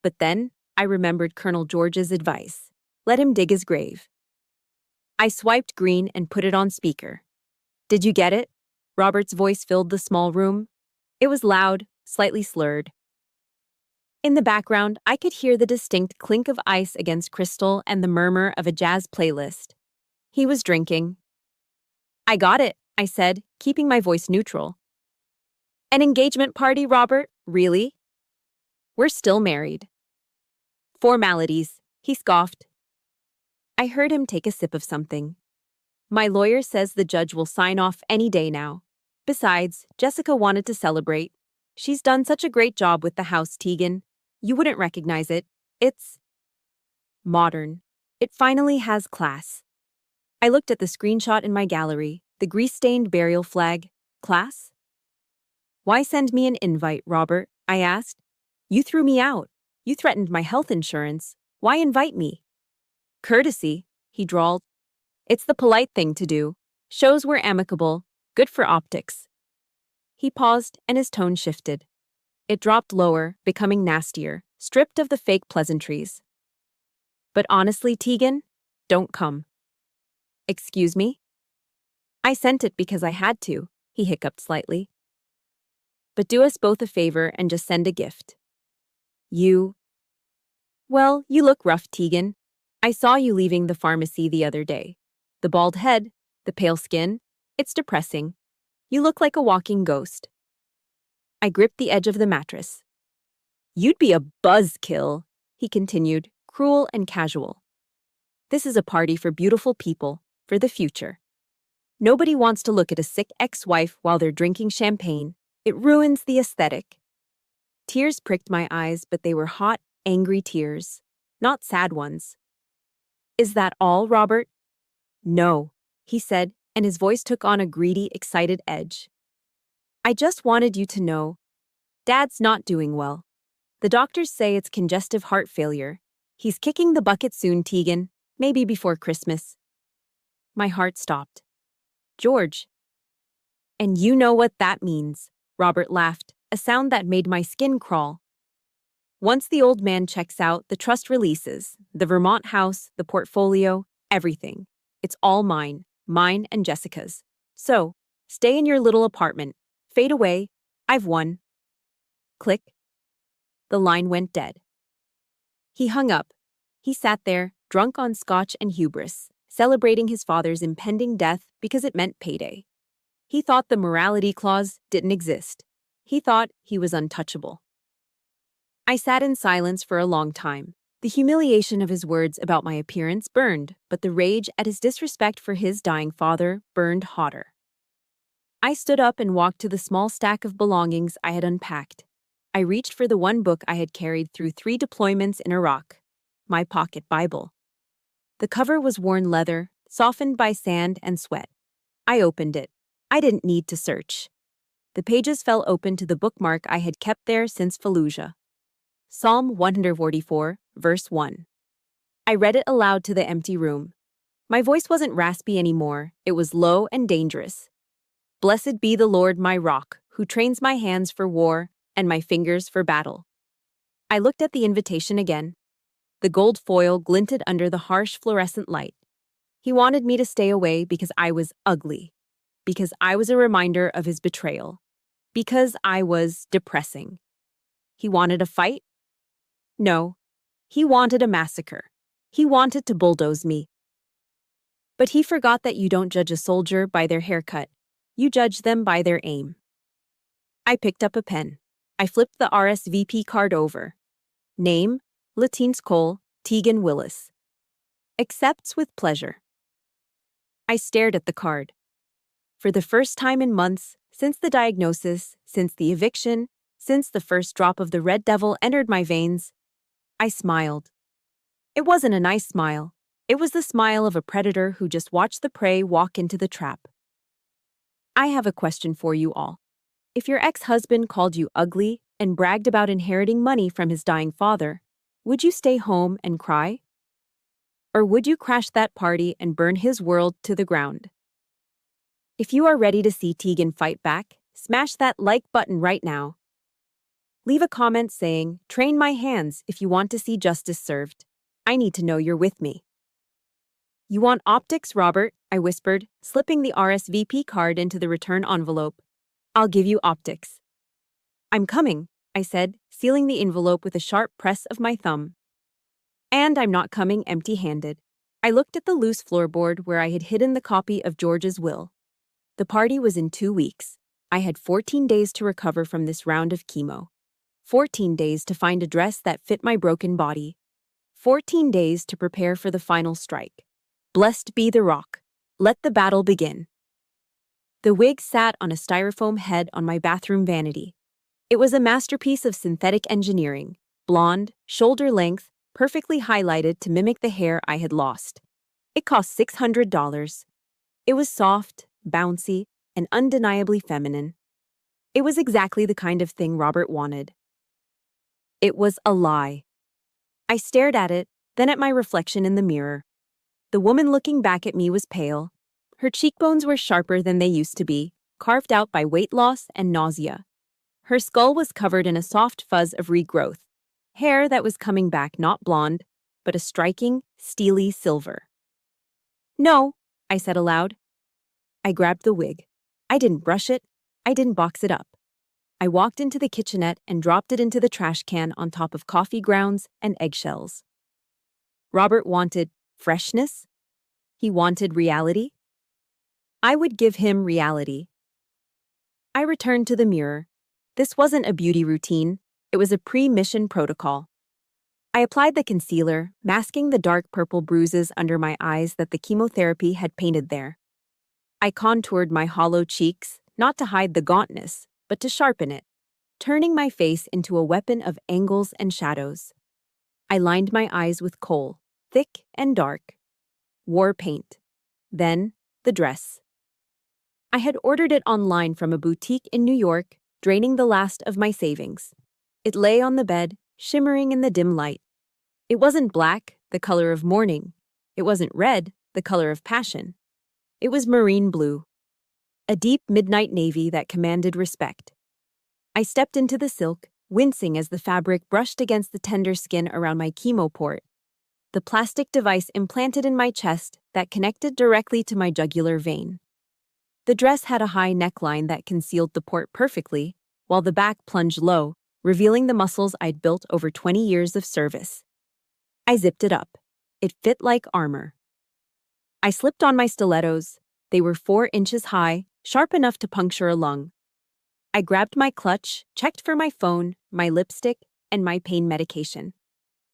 But then, I remembered Colonel George's advice. Let him dig his grave. I swiped green and put it on speaker. Did you get it? Robert's voice filled the small room. It was loud, slightly slurred. In the background, I could hear the distinct clink of ice against crystal and the murmur of a jazz playlist. He was drinking. I got it, I said, keeping my voice neutral. An engagement party, Robert? Really? We're still married. Formalities, he scoffed. I heard him take a sip of something. My lawyer says the judge will sign off any day now. Besides, Jessica wanted to celebrate. She's done such a great job with the house, Tegan. You wouldn't recognize it. It's modern. It finally has class. I looked at the screenshot in my gallery, the grease-stained burial flag. Class? Why send me an invite, Robert? I asked. You threw me out. You threatened my health insurance. Why invite me? Courtesy, he drawled. It's the polite thing to do. Shows we're amicable. Good for optics. He paused, and his tone shifted. It dropped lower, becoming nastier, stripped of the fake pleasantries. But honestly, Tegan, don't come. Excuse me? I sent it because I had to, he hiccuped slightly. But do us both a favor and just send a gift. Well, you look rough, Tegan. I saw you leaving the pharmacy the other day. The bald head, the pale skin, it's depressing. You look like a walking ghost. I gripped the edge of the mattress. You'd be a buzzkill, he continued, cruel and casual. This is a party for beautiful people, for the future. Nobody wants to look at a sick ex-wife while they're drinking champagne. It ruins the aesthetic. Tears pricked my eyes, but they were hot, angry tears, not sad ones. Is that all, Robert? No, he said, and his voice took on a greedy, excited edge. I just wanted you to know, Dad's not doing well. The doctors say it's congestive heart failure. He's kicking the bucket soon, Tegan, maybe before Christmas. My heart stopped. George. And you know what that means, Robert laughed, a sound that made my skin crawl. Once the old man checks out, the trust releases, the Vermont house, the portfolio, everything. It's all mine and Jessica's. So, stay in your little apartment. Fade away. I've won. Click. The line went dead. He hung up. He sat there, drunk on scotch and hubris, celebrating his father's impending death because it meant payday. He thought the morality clause didn't exist. He thought he was untouchable. I sat in silence for a long time. The humiliation of his words about my appearance burned, but the rage at his disrespect for his dying father burned hotter. I stood up and walked to the small stack of belongings I had unpacked. I reached for the one book I had carried through 3 deployments in Iraq, my pocket Bible. The cover was worn leather, softened by sand and sweat. I opened it. I didn't need to search. The pages fell open to the bookmark I had kept there since Fallujah. Psalm 144, verse 1. I read it aloud to the empty room. My voice wasn't raspy anymore. It was low and dangerous. Blessed be the Lord my rock, who trains my hands for war and my fingers for battle. I looked at the invitation again. The gold foil glinted under the harsh fluorescent light. He wanted me to stay away because I was ugly, because I was a reminder of his betrayal, because I was depressing. He wanted a fight? No, he wanted a massacre. He wanted to bulldoze me. But he forgot that you don't judge a soldier by their haircut. You judge them by their aim. I picked up a pen. I flipped the RSVP card over. Name, Latins Cole, Tegan Willis. Accepts with pleasure. I stared at the card. For the first time in months, since the diagnosis, since the eviction, since the first drop of the red devil entered my veins, I smiled. It wasn't a nice smile. It was the smile of a predator who just watched the prey walk into the trap. I have a question for you all. If your ex-husband called you ugly and bragged about inheriting money from his dying father, would you stay home and cry? Or would you crash that party and burn his world to the ground? If you are ready to see Tegan fight back, smash that like button right now. Leave a comment saying, "Train my hands," if you want to see justice served. I need to know you're with me. You want optics, Robert? I whispered, slipping the RSVP card into the return envelope. I'll give you optics. I'm coming, I said, sealing the envelope with a sharp press of my thumb. And I'm not coming empty-handed. I looked at the loose floorboard where I had hidden the copy of George's will. The party was in 2 weeks. I had 14 days to recover from this round of chemo. 14 days to find a dress that fit my broken body. 14 days to prepare for the final strike. Blessed be the rock. Let the battle begin. The wig sat on a styrofoam head on my bathroom vanity. It was a masterpiece of synthetic engineering, blonde, shoulder length, perfectly highlighted to mimic the hair I had lost. It cost $600. It was soft, bouncy, and undeniably feminine. It was exactly the kind of thing Robert wanted. It was a lie. I stared at it, then at my reflection in the mirror. The woman looking back at me was pale. Her cheekbones were sharper than they used to be, carved out by weight loss and nausea. Her skull was covered in a soft fuzz of regrowth, hair that was coming back not blonde, but a striking, steely silver. No, I said aloud. I grabbed the wig. I didn't brush it. I didn't box it up. I walked into the kitchenette and dropped it into the trash can on top of coffee grounds and eggshells. Robert wanted freshness. He wanted reality. I would give him reality. I returned to the mirror. This wasn't a beauty routine. It was a pre-mission protocol. I applied the concealer, masking the dark purple bruises under my eyes that the chemotherapy had painted there. I contoured my hollow cheeks, not to hide the gauntness, but to sharpen it, turning my face into a weapon of angles and shadows. I lined my eyes with kohl, thick and dark. War paint. Then, the dress. I had ordered it online from a boutique in New York, draining the last of my savings. It lay on the bed, shimmering in the dim light. It wasn't black, the color of mourning. It wasn't red, the color of passion. It was marine blue. A deep midnight navy that commanded respect. I stepped into the silk, wincing as the fabric brushed against the tender skin around my chemo port. The plastic device implanted in my chest that connected directly to my jugular vein. The dress had a high neckline that concealed the port perfectly, while the back plunged low, revealing the muscles I'd built over 20 years of service. I zipped it up. It fit like armor. I slipped on my stilettos. They were 4 inches high, sharp enough to puncture a lung. I grabbed my clutch, checked for my phone, my lipstick, and my pain medication.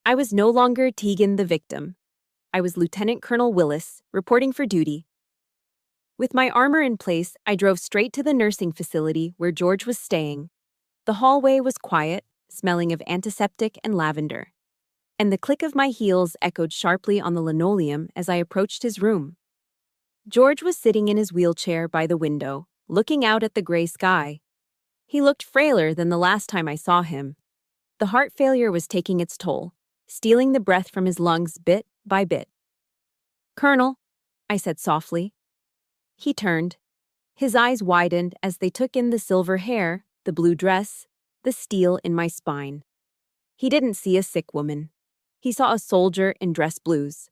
I was no longer Tegan the victim. I was Lieutenant Colonel Willis, reporting for duty. With my armor in place, I drove straight to the nursing facility where George was staying. The hallway was quiet, smelling of antiseptic and lavender. And the click of my heels echoed sharply on the linoleum as I approached his room. George was sitting in his wheelchair by the window, looking out at the gray sky. He looked frailer than the last time I saw him. The heart failure was taking its toll, stealing the breath from his lungs bit by bit. "Colonel," I said softly. He turned. His eyes widened as they took in the silver hair, the blue dress, the steel in my spine. He didn't see a sick woman. He saw a soldier in dress blues.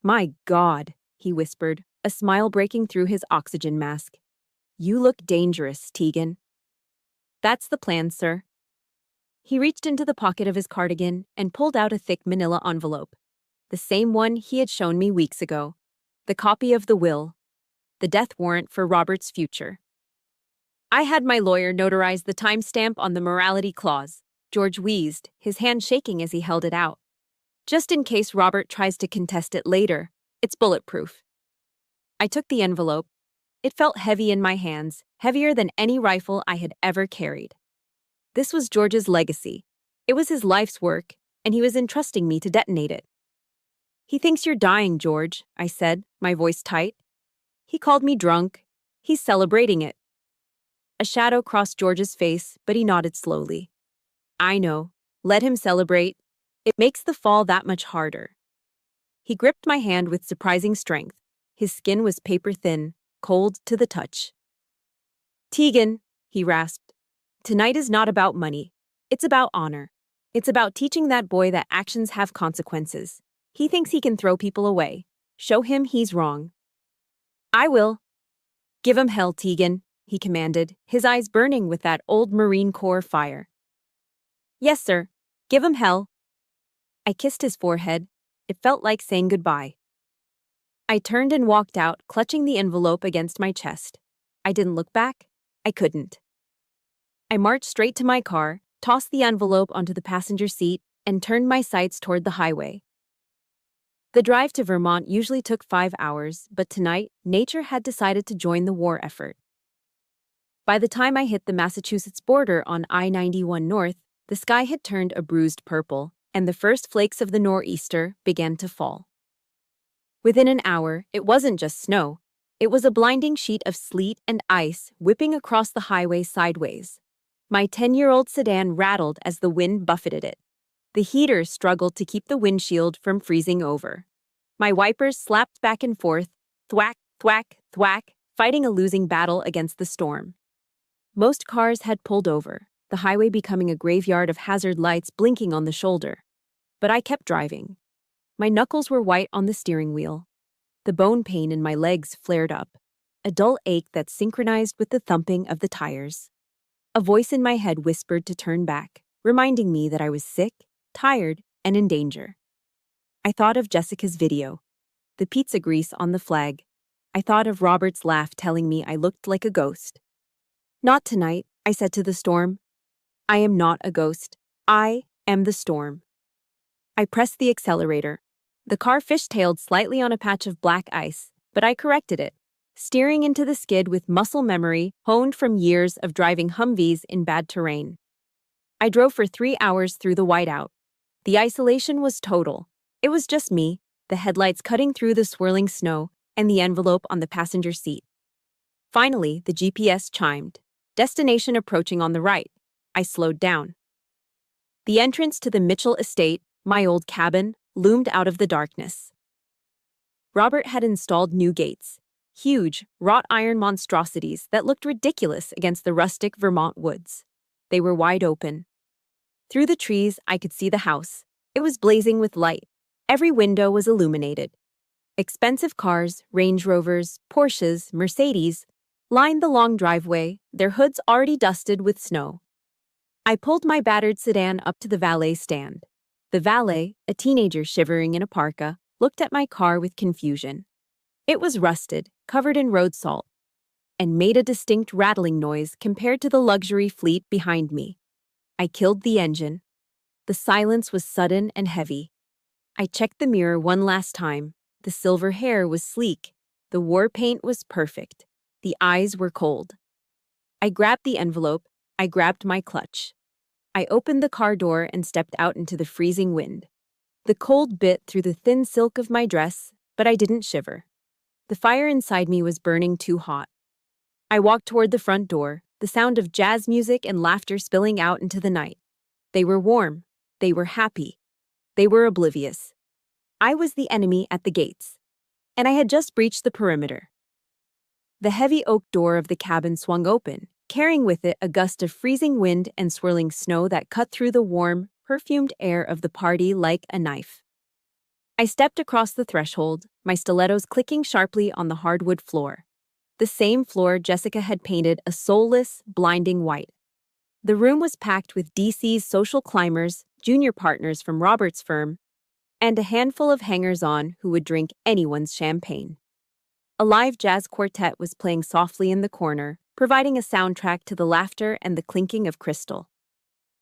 "My God," he whispered, a smile breaking through his oxygen mask. "You look dangerous, Tegan." "That's the plan, sir." He reached into the pocket of his cardigan and pulled out a thick manila envelope. The same one he had shown me weeks ago. The copy of the will. The death warrant for Robert's future. I had my lawyer notarize the timestamp on the morality clause. George wheezed, his hand shaking as he held it out. "Just in case Robert tries to contest it later, it's bulletproof." I took the envelope. It felt heavy in my hands, heavier than any rifle I had ever carried. This was George's legacy. It was his life's work, and he was entrusting me to detonate it. "He thinks you're dying, George," I said, my voice tight. "He called me drunk. He's celebrating it." A shadow crossed George's face, but he nodded slowly. "I know. Let him celebrate. It makes the fall that much harder." He gripped my hand with surprising strength. His skin was paper-thin, cold to the touch. "Tegan," he rasped, "tonight is not about money. It's about honor. It's about teaching that boy that actions have consequences. He thinks he can throw people away. Show him he's wrong." "I will." "Give him hell, Tegan," he commanded, his eyes burning with that old Marine Corps fire. "Yes, sir. Give him hell." I kissed his forehead. It felt like saying goodbye. I turned and walked out, clutching the envelope against my chest. I didn't look back. I couldn't. I marched straight to my car, tossed the envelope onto the passenger seat, and turned my sights toward the highway. The drive to Vermont usually took 5 hours, but tonight, nature had decided to join the war effort. By the time I hit the Massachusetts border on I-91 North, the sky had turned a bruised purple, and the first flakes of the nor'easter began to fall. Within an hour, it wasn't just snow. It was a blinding sheet of sleet and ice whipping across the highway sideways. My 10-year-old sedan rattled as the wind buffeted it. The heater struggled to keep the windshield from freezing over. My wipers slapped back and forth, thwack, thwack, thwack, fighting a losing battle against the storm. Most cars had pulled over, the highway becoming a graveyard of hazard lights blinking on the shoulder. But I kept driving. My knuckles were white on the steering wheel. The bone pain in my legs flared up, a dull ache that synchronized with the thumping of the tires. A voice in my head whispered to turn back, reminding me that I was sick, tired, and in danger. I thought of Jessica's video, the pizza grease on the flag. I thought of Robert's laugh telling me I looked like a ghost. "Not tonight," I said to the storm. "I am not a ghost. I am the storm." I pressed the accelerator. The car fishtailed slightly on a patch of black ice, but I corrected it, steering into the skid with muscle memory honed from years of driving Humvees in bad terrain. I drove for 3 hours through the whiteout. The isolation was total. It was just me, the headlights cutting through the swirling snow, and the envelope on the passenger seat. Finally, the GPS chimed. Destination approaching on the right. I slowed down. The entrance to the Mitchell estate, my old cabin, loomed out of the darkness. Robert had installed new gates, huge, wrought iron monstrosities that looked ridiculous against the rustic Vermont woods. They were wide open. Through the trees, I could see the house. It was blazing with light. Every window was illuminated. Expensive cars, Range Rovers, Porsches, Mercedes, lined the long driveway, their hoods already dusted with snow. I pulled my battered sedan up to the valet stand. The valet, a teenager shivering in a parka, looked at my car with confusion. It was rusted, covered in road salt, and made a distinct rattling noise compared to the luxury fleet behind me. I killed the engine. The silence was sudden and heavy. I checked the mirror one last time. The silver hair was sleek. The war paint was perfect. The eyes were cold. I grabbed the envelope. I grabbed my clutch. I opened the car door and stepped out into the freezing wind. The cold bit through the thin silk of my dress, but I didn't shiver. The fire inside me was burning too hot. I walked toward the front door, the sound of jazz music and laughter spilling out into the night. They were warm. They were happy. They were oblivious. I was the enemy at the gates, and I had just breached the perimeter. The heavy oak door of the cabin swung open, carrying with it a gust of freezing wind and swirling snow that cut through the warm, perfumed air of the party like a knife. I stepped across the threshold, my stilettos clicking sharply on the hardwood floor. The same floor Jessica had painted a soulless, blinding white. The room was packed with DC's social climbers, junior partners from Robert's firm, and a handful of hangers-on who would drink anyone's champagne. A live jazz quartet was playing softly in the corner, providing a soundtrack to the laughter and the clinking of crystal.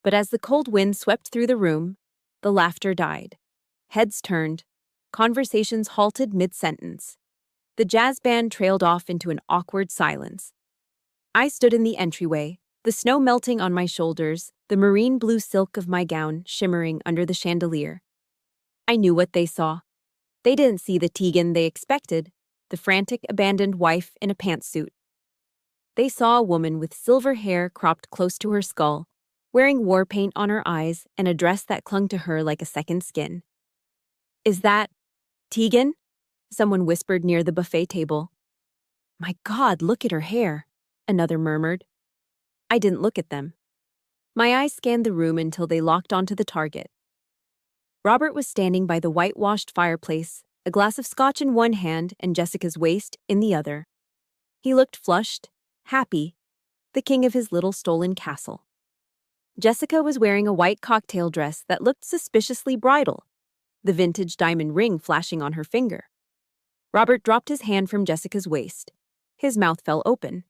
But as the cold wind swept through the room, the laughter died. Heads turned. Conversations halted mid-sentence. The jazz band trailed off into an awkward silence. I stood in the entryway, the snow melting on my shoulders, the marine blue silk of my gown shimmering under the chandelier. I knew what they saw. They didn't see the Tegan they expected, the frantic, abandoned wife in a pantsuit. They saw a woman with silver hair cropped close to her skull, wearing war paint on her eyes and a dress that clung to her like a second skin. "Is that Tegan?" someone whispered near the buffet table. "My God, look at her hair," another murmured. I didn't look at them. My eyes scanned the room until they locked onto the target. Robert was standing by the whitewashed fireplace, a glass of scotch in one hand and Jessica's waist in the other. He looked flushed, happy, the king of his little stolen castle. Jessica was wearing a white cocktail dress that looked suspiciously bridal, the vintage diamond ring flashing on her finger. Robert dropped his hand from Jessica's waist. His mouth fell open.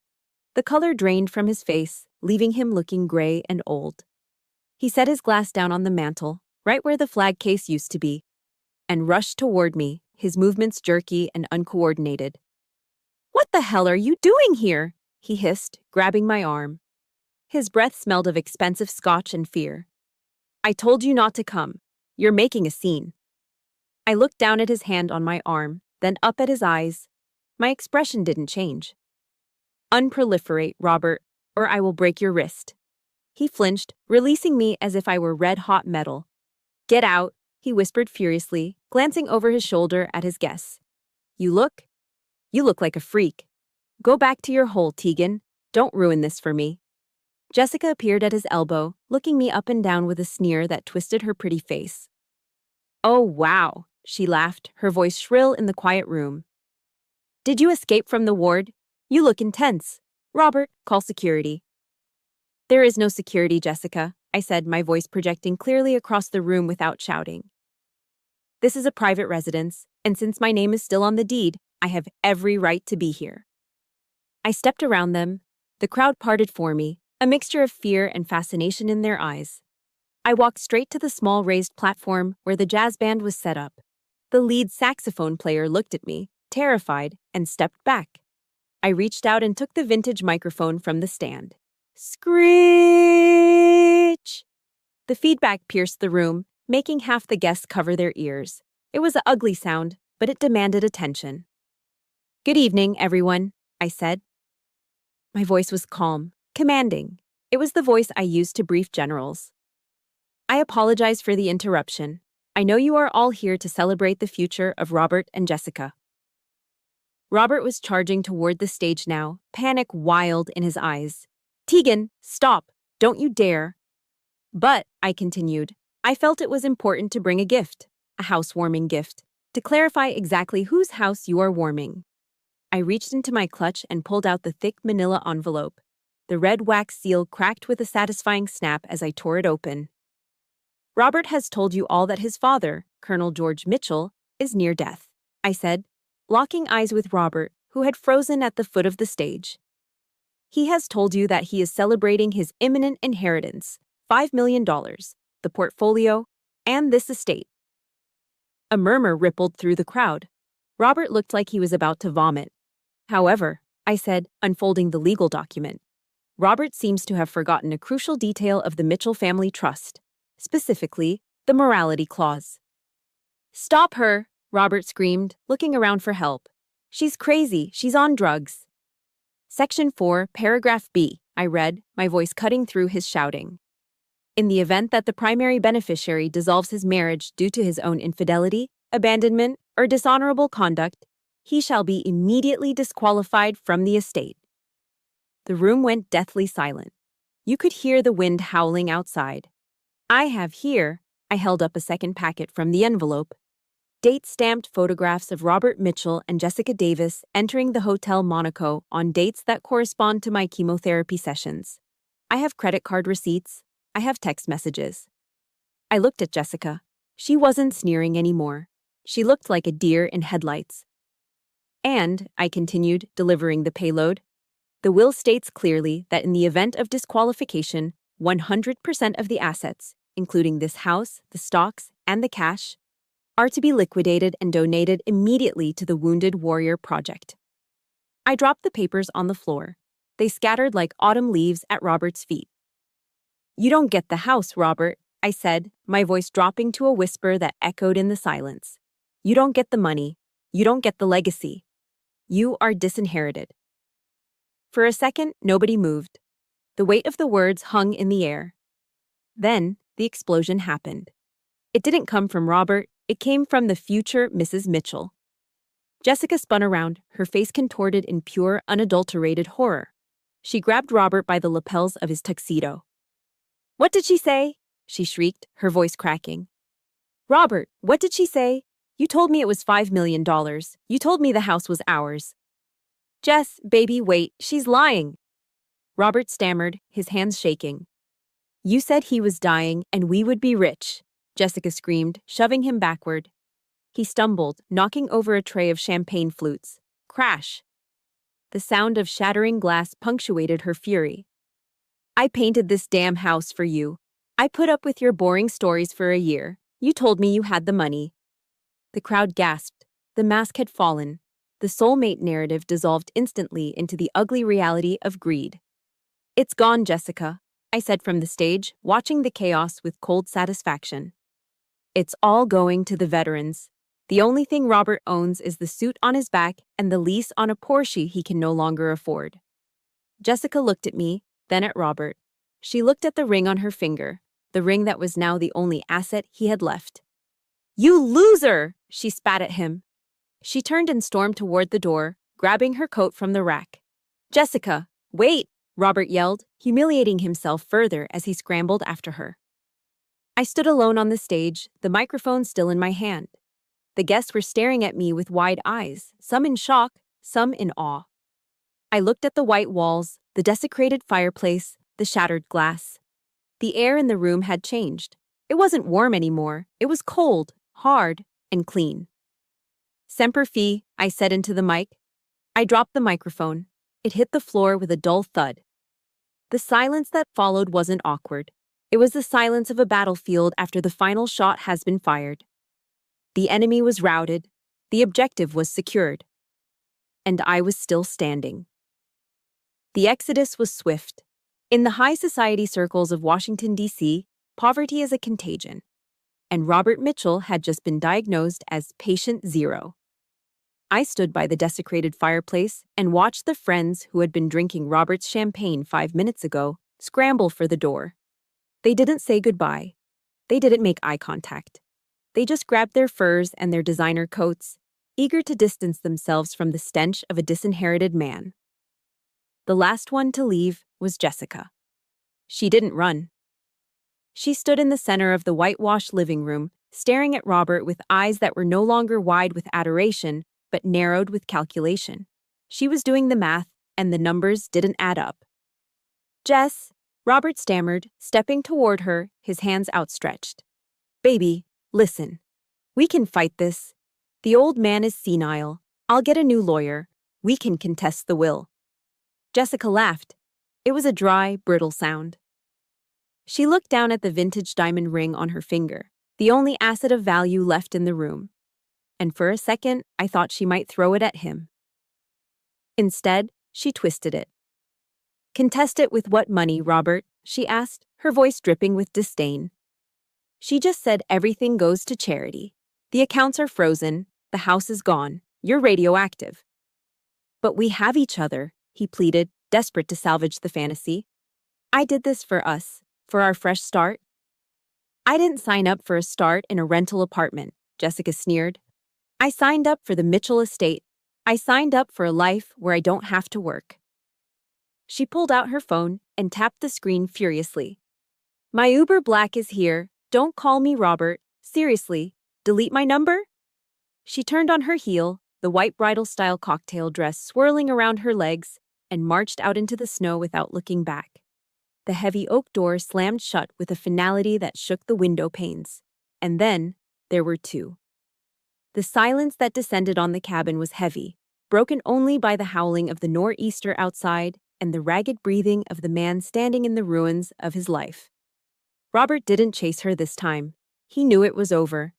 The color drained from his face, leaving him looking gray and old. He set his glass down on the mantel, right where the flag case used to be, and rushed toward me, his movements jerky and uncoordinated. "What the hell are you doing here?" he hissed, grabbing my arm. His breath smelled of expensive scotch and fear. "I told you not to come. You're making a scene." I looked down at his hand on my arm, then up at his eyes. My expression didn't change. "Unproliferate, Robert, or I will break your wrist." He flinched, releasing me as if I were red-hot metal. "Get out," he whispered furiously, glancing over his shoulder at his guests. You look like a freak. Go back to your hole, Tegan. Don't ruin this for me." Jessica appeared at his elbow, looking me up and down with a sneer that twisted her pretty face. "Oh, wow," she laughed, her voice shrill in the quiet room. "Did you escape from the ward? You look intense. Robert, call security." "There is no security, Jessica," I said, my voice projecting clearly across the room without shouting. "This is a private residence, and since my name is still on the deed, I have every right to be here." I stepped around them. The crowd parted for me, a mixture of fear and fascination in their eyes. I walked straight to the small raised platform where the jazz band was set up. The lead saxophone player looked at me, terrified, and stepped back. I reached out and took the vintage microphone from the stand. Screech! The feedback pierced the room, making half the guests cover their ears. It was an ugly sound, but it demanded attention. "Good evening, everyone," I said. My voice was calm, commanding. It was the voice I used to brief generals. "I apologize for the interruption. I know you are all here to celebrate the future of Robert and Jessica." Robert was charging toward the stage now, panic wild in his eyes. "Tegan, stop! Don't you dare!" "But," I continued, "I felt it was important to bring a gift, a housewarming gift, to clarify exactly whose house you are warming." I reached into my clutch and pulled out the thick manila envelope. The red wax seal cracked with a satisfying snap as I tore it open. "Robert has told you all that his father, Colonel George Mitchell, is near death," I said, locking eyes with Robert, who had frozen at the foot of the stage. "He has told you that he is celebrating his imminent inheritance, $5 million, the portfolio, and this estate." A murmur rippled through the crowd. Robert looked like he was about to vomit. "However," I said, unfolding the legal document, "Robert seems to have forgotten a crucial detail of the Mitchell family trust, specifically the morality clause." "Stop her!" Robert screamed, looking around for help. "She's crazy. She's on drugs." "Section 4, paragraph B," I read, my voice cutting through his shouting. "In the event that the primary beneficiary dissolves his marriage due to his own infidelity, abandonment, or dishonorable conduct, he shall be immediately disqualified from the estate." The room went deathly silent. You could hear the wind howling outside. I have here, I held up a second packet from the envelope, date-stamped photographs of Robert Mitchell and Jessica Davis entering the Hotel Monaco on dates that correspond to my chemotherapy sessions. I have credit card receipts. I have text messages. I looked at Jessica. She wasn't sneering anymore. She looked like a deer in headlights. And, I continued, delivering the payload, the will states clearly that in the event of disqualification, 100% of the assets, including this house, the stocks, and the cash, are to be liquidated and donated immediately to the Wounded Warrior Project. I dropped the papers on the floor. They scattered like autumn leaves at Robert's feet. You don't get the house, Robert, I said, my voice dropping to a whisper that echoed in the silence. You don't get the money. You don't get the legacy. You are disinherited. For a second, nobody moved. The weight of the words hung in the air. Then, the explosion happened. It didn't come from Robert, it came from the future Mrs. Mitchell. Jessica spun around, her face contorted in pure, unadulterated horror. She grabbed Robert by the lapels of his tuxedo. What did she say? She shrieked, her voice cracking. Robert, what did she say? You told me it was $5 million. You told me the house was ours. Jess, baby, wait, she's lying. Robert stammered, his hands shaking. You said he was dying and we would be rich, Jessica screamed, shoving him backward. He stumbled, knocking over a tray of champagne flutes. Crash! The sound of shattering glass punctuated her fury. I painted this damn house for you. I put up with your boring stories for a year. You told me you had the money. The crowd gasped. The mask had fallen. The soulmate narrative dissolved instantly into the ugly reality of greed. It's gone, Jessica, I said from the stage, watching the chaos with cold satisfaction. It's all going to the veterans. The only thing Robert owns is the suit on his back and the lease on a Porsche he can no longer afford. Jessica looked at me, then at Robert. She looked at the ring on her finger, the ring that was now the only asset he had left. You loser! She spat at him. She turned and stormed toward the door, grabbing her coat from the rack. Jessica, wait! Robert yelled, humiliating himself further as he scrambled after her. I stood alone on the stage, the microphone still in my hand. The guests were staring at me with wide eyes, some in shock, some in awe. I looked at the white walls, the desecrated fireplace, the shattered glass. The air in the room had changed. It wasn't warm anymore. It was cold, hard, and clean. Semper Fi, I said into the mic. I dropped the microphone. It hit the floor with a dull thud. The silence that followed wasn't awkward. It was the silence of a battlefield after the final shot has been fired. The enemy was routed. The objective was secured. And I was still standing. The exodus was swift. In the high society circles of Washington, D.C., poverty is a contagion. And Robert Mitchell had just been diagnosed as patient zero. I stood by the desecrated fireplace and watched the friends who had been drinking Robert's champagne 5 minutes ago scramble for the door. They didn't say goodbye. They didn't make eye contact. They just grabbed their furs and their designer coats, eager to distance themselves from the stench of a disinherited man. The last one to leave was Jessica. She didn't run. She stood in the center of the whitewashed living room, staring at Robert with eyes that were no longer wide with adoration, but narrowed with calculation. She was doing the math, and the numbers didn't add up. Jess, Robert stammered, stepping toward her, his hands outstretched. Baby, listen. We can fight this. The old man is senile. I'll get a new lawyer. We can contest the will. Jessica laughed. It was a dry, brittle sound. She looked down at the vintage diamond ring on her finger, the only asset of value left in the room. And for a second, I thought she might throw it at him. Instead, she twisted it. Contest it with what money, Robert? She asked, her voice dripping with disdain. She just said everything goes to charity. The accounts are frozen, the house is gone, you're radioactive. But we have each other, he pleaded, desperate to salvage the fantasy. I did this for us, for our fresh start. I didn't sign up for a start in a rental apartment, Jessica sneered. I signed up for the Mitchell estate. I signed up for a life where I don't have to work. She pulled out her phone and tapped the screen furiously. My Uber Black is here. Don't call me Robert. Seriously, delete my number? She turned on her heel, the white bridal-style cocktail dress swirling around her legs, and marched out into the snow without looking back. The heavy oak door slammed shut with a finality that shook the window panes. And then, there were two. The silence that descended on the cabin was heavy, broken only by the howling of the nor'easter outside and the ragged breathing of the man standing in the ruins of his life. Robert didn't chase her this time. He knew it was over.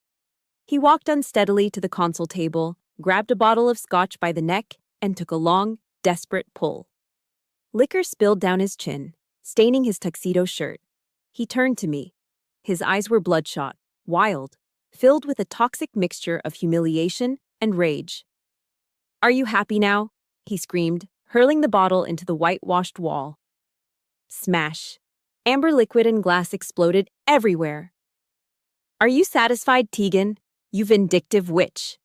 He walked unsteadily to the console table, grabbed a bottle of scotch by the neck, and took a long, desperate pull. Liquor spilled down his chin, staining his tuxedo shirt. He turned to me. His eyes were bloodshot, wild, filled with a toxic mixture of humiliation and rage. "Are you happy now?" he screamed, hurling the bottle into the whitewashed wall. Smash. Amber liquid and glass exploded everywhere. "Are you satisfied, Tegan? You vindictive witch."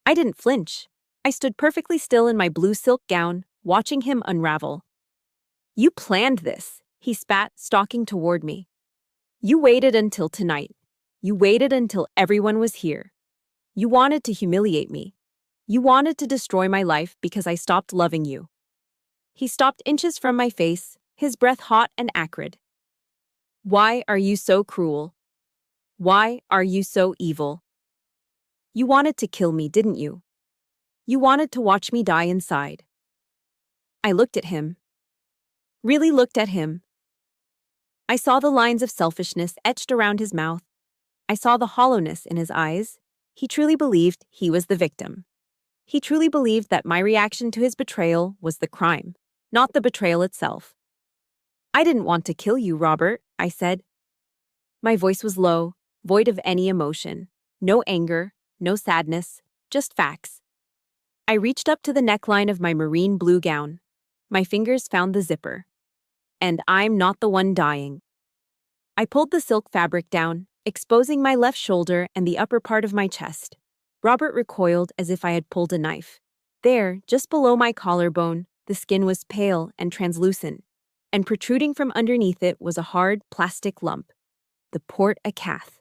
I didn't flinch. I stood perfectly still in my blue silk gown, watching him unravel. "You planned this," he spat, stalking toward me. "You waited until tonight. You waited until everyone was here. You wanted to humiliate me. You wanted to destroy my life because I stopped loving you." He stopped inches from my face, his breath hot and acrid. "Why are you so cruel? Why are you so evil? You wanted to kill me, didn't you? You wanted to watch me die inside." I looked at him. Really looked at him. I saw the lines of selfishness etched around his mouth. I saw the hollowness in his eyes. He truly believed he was the victim. He truly believed that my reaction to his betrayal was the crime, not the betrayal itself. "I didn't want to kill you, Robert," I said. My voice was low, void of any emotion. No anger, no sadness, just facts. I reached up to the neckline of my marine blue gown. My fingers found the zipper. "And I'm not the one dying." I pulled the silk fabric down, exposing my left shoulder and the upper part of my chest. Robert recoiled as if I had pulled a knife. There, just below my collarbone, the skin was pale and translucent, and protruding from underneath it was a hard, plastic lump. The port-a-cath.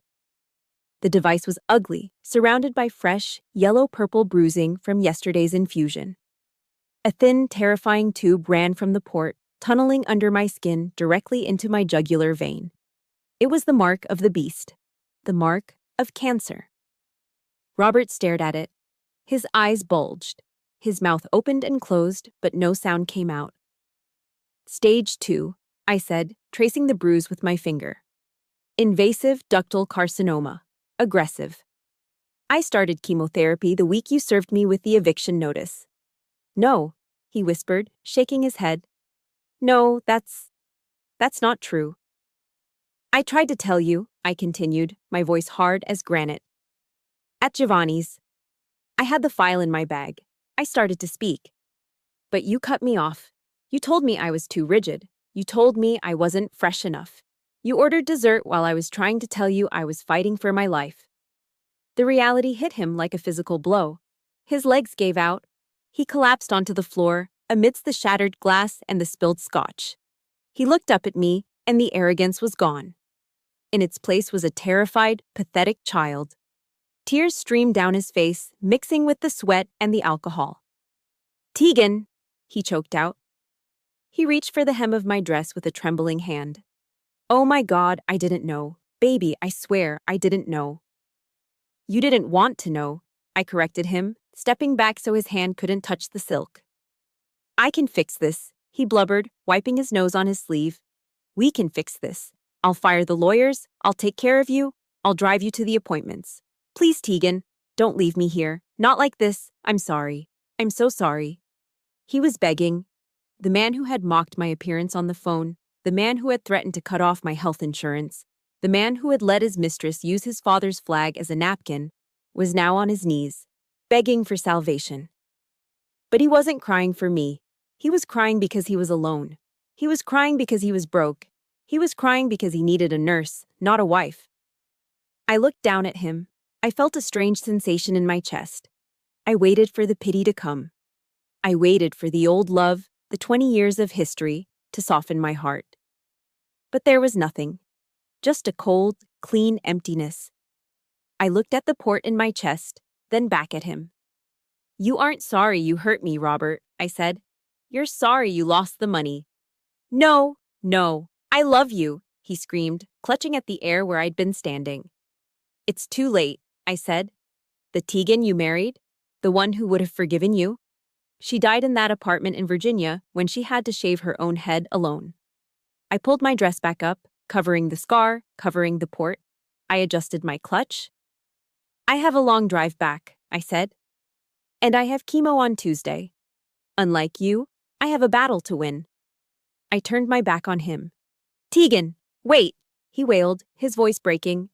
The device was ugly, surrounded by fresh, yellow-purple bruising from yesterday's infusion. A thin, terrifying tube ran from the port, tunneling under my skin directly into my jugular vein. It was the mark of the beast. The mark of cancer. Robert stared at it. His eyes bulged. His mouth opened and closed, but no sound came out. "Stage 2, I said, tracing the bruise with my finger. "Invasive ductal carcinoma. Aggressive. I started chemotherapy the week you served me with the eviction notice." "No," he whispered, shaking his head. "No, that's not true." "I tried to tell you," I continued, my voice hard as granite. "At Giovanni's. I had the file in my bag. I started to speak. But you cut me off. You told me I was too rigid. You told me I wasn't fresh enough. You ordered dessert while I was trying to tell you I was fighting for my life." The reality hit him like a physical blow. His legs gave out. He collapsed onto the floor, amidst the shattered glass and the spilled scotch. He looked up at me, and the arrogance was gone. In its place was a terrified, pathetic child. Tears streamed down his face, mixing with the sweat and the alcohol. "Tegan," he choked out. He reached for the hem of my dress with a trembling hand. "Oh my God, I didn't know. Baby, I swear, I didn't know." "You didn't want to know," I corrected him, stepping back so his hand couldn't touch the silk. "I can fix this," he blubbered, wiping his nose on his sleeve. "We can fix this. I'll fire the lawyers, I'll take care of you, I'll drive you to the appointments. Please, Tegan, don't leave me here. Not like this. I'm sorry. I'm so sorry." He was begging. The man who had mocked my appearance on the phone, the man who had threatened to cut off my health insurance, the man who had let his mistress use his father's flag as a napkin, was now on his knees, begging for salvation. But he wasn't crying for me. He was crying because he was alone. He was crying because he was broke. He was crying because he needed a nurse, not a wife. I looked down at him. I felt a strange sensation in my chest. I waited for the pity to come. I waited for the old love, the 20 years of history, to soften my heart. But there was nothing. Just a cold, clean emptiness. I looked at the port in my chest, then back at him. You aren't sorry you hurt me, Robert, I said. You're sorry you lost the money. No, no, I love you, he screamed, clutching at the air where I'd been standing. It's too late, I said. The Tegan you married? The one who would have forgiven you? She died in that apartment in Virginia when she had to shave her own head alone. I pulled my dress back up, covering the scar, covering the port. I adjusted my clutch. I have a long drive back, I said. And I have chemo on Tuesday. Unlike you, I have a battle to win. I turned my back on him. Tegan, wait, he wailed, his voice breaking.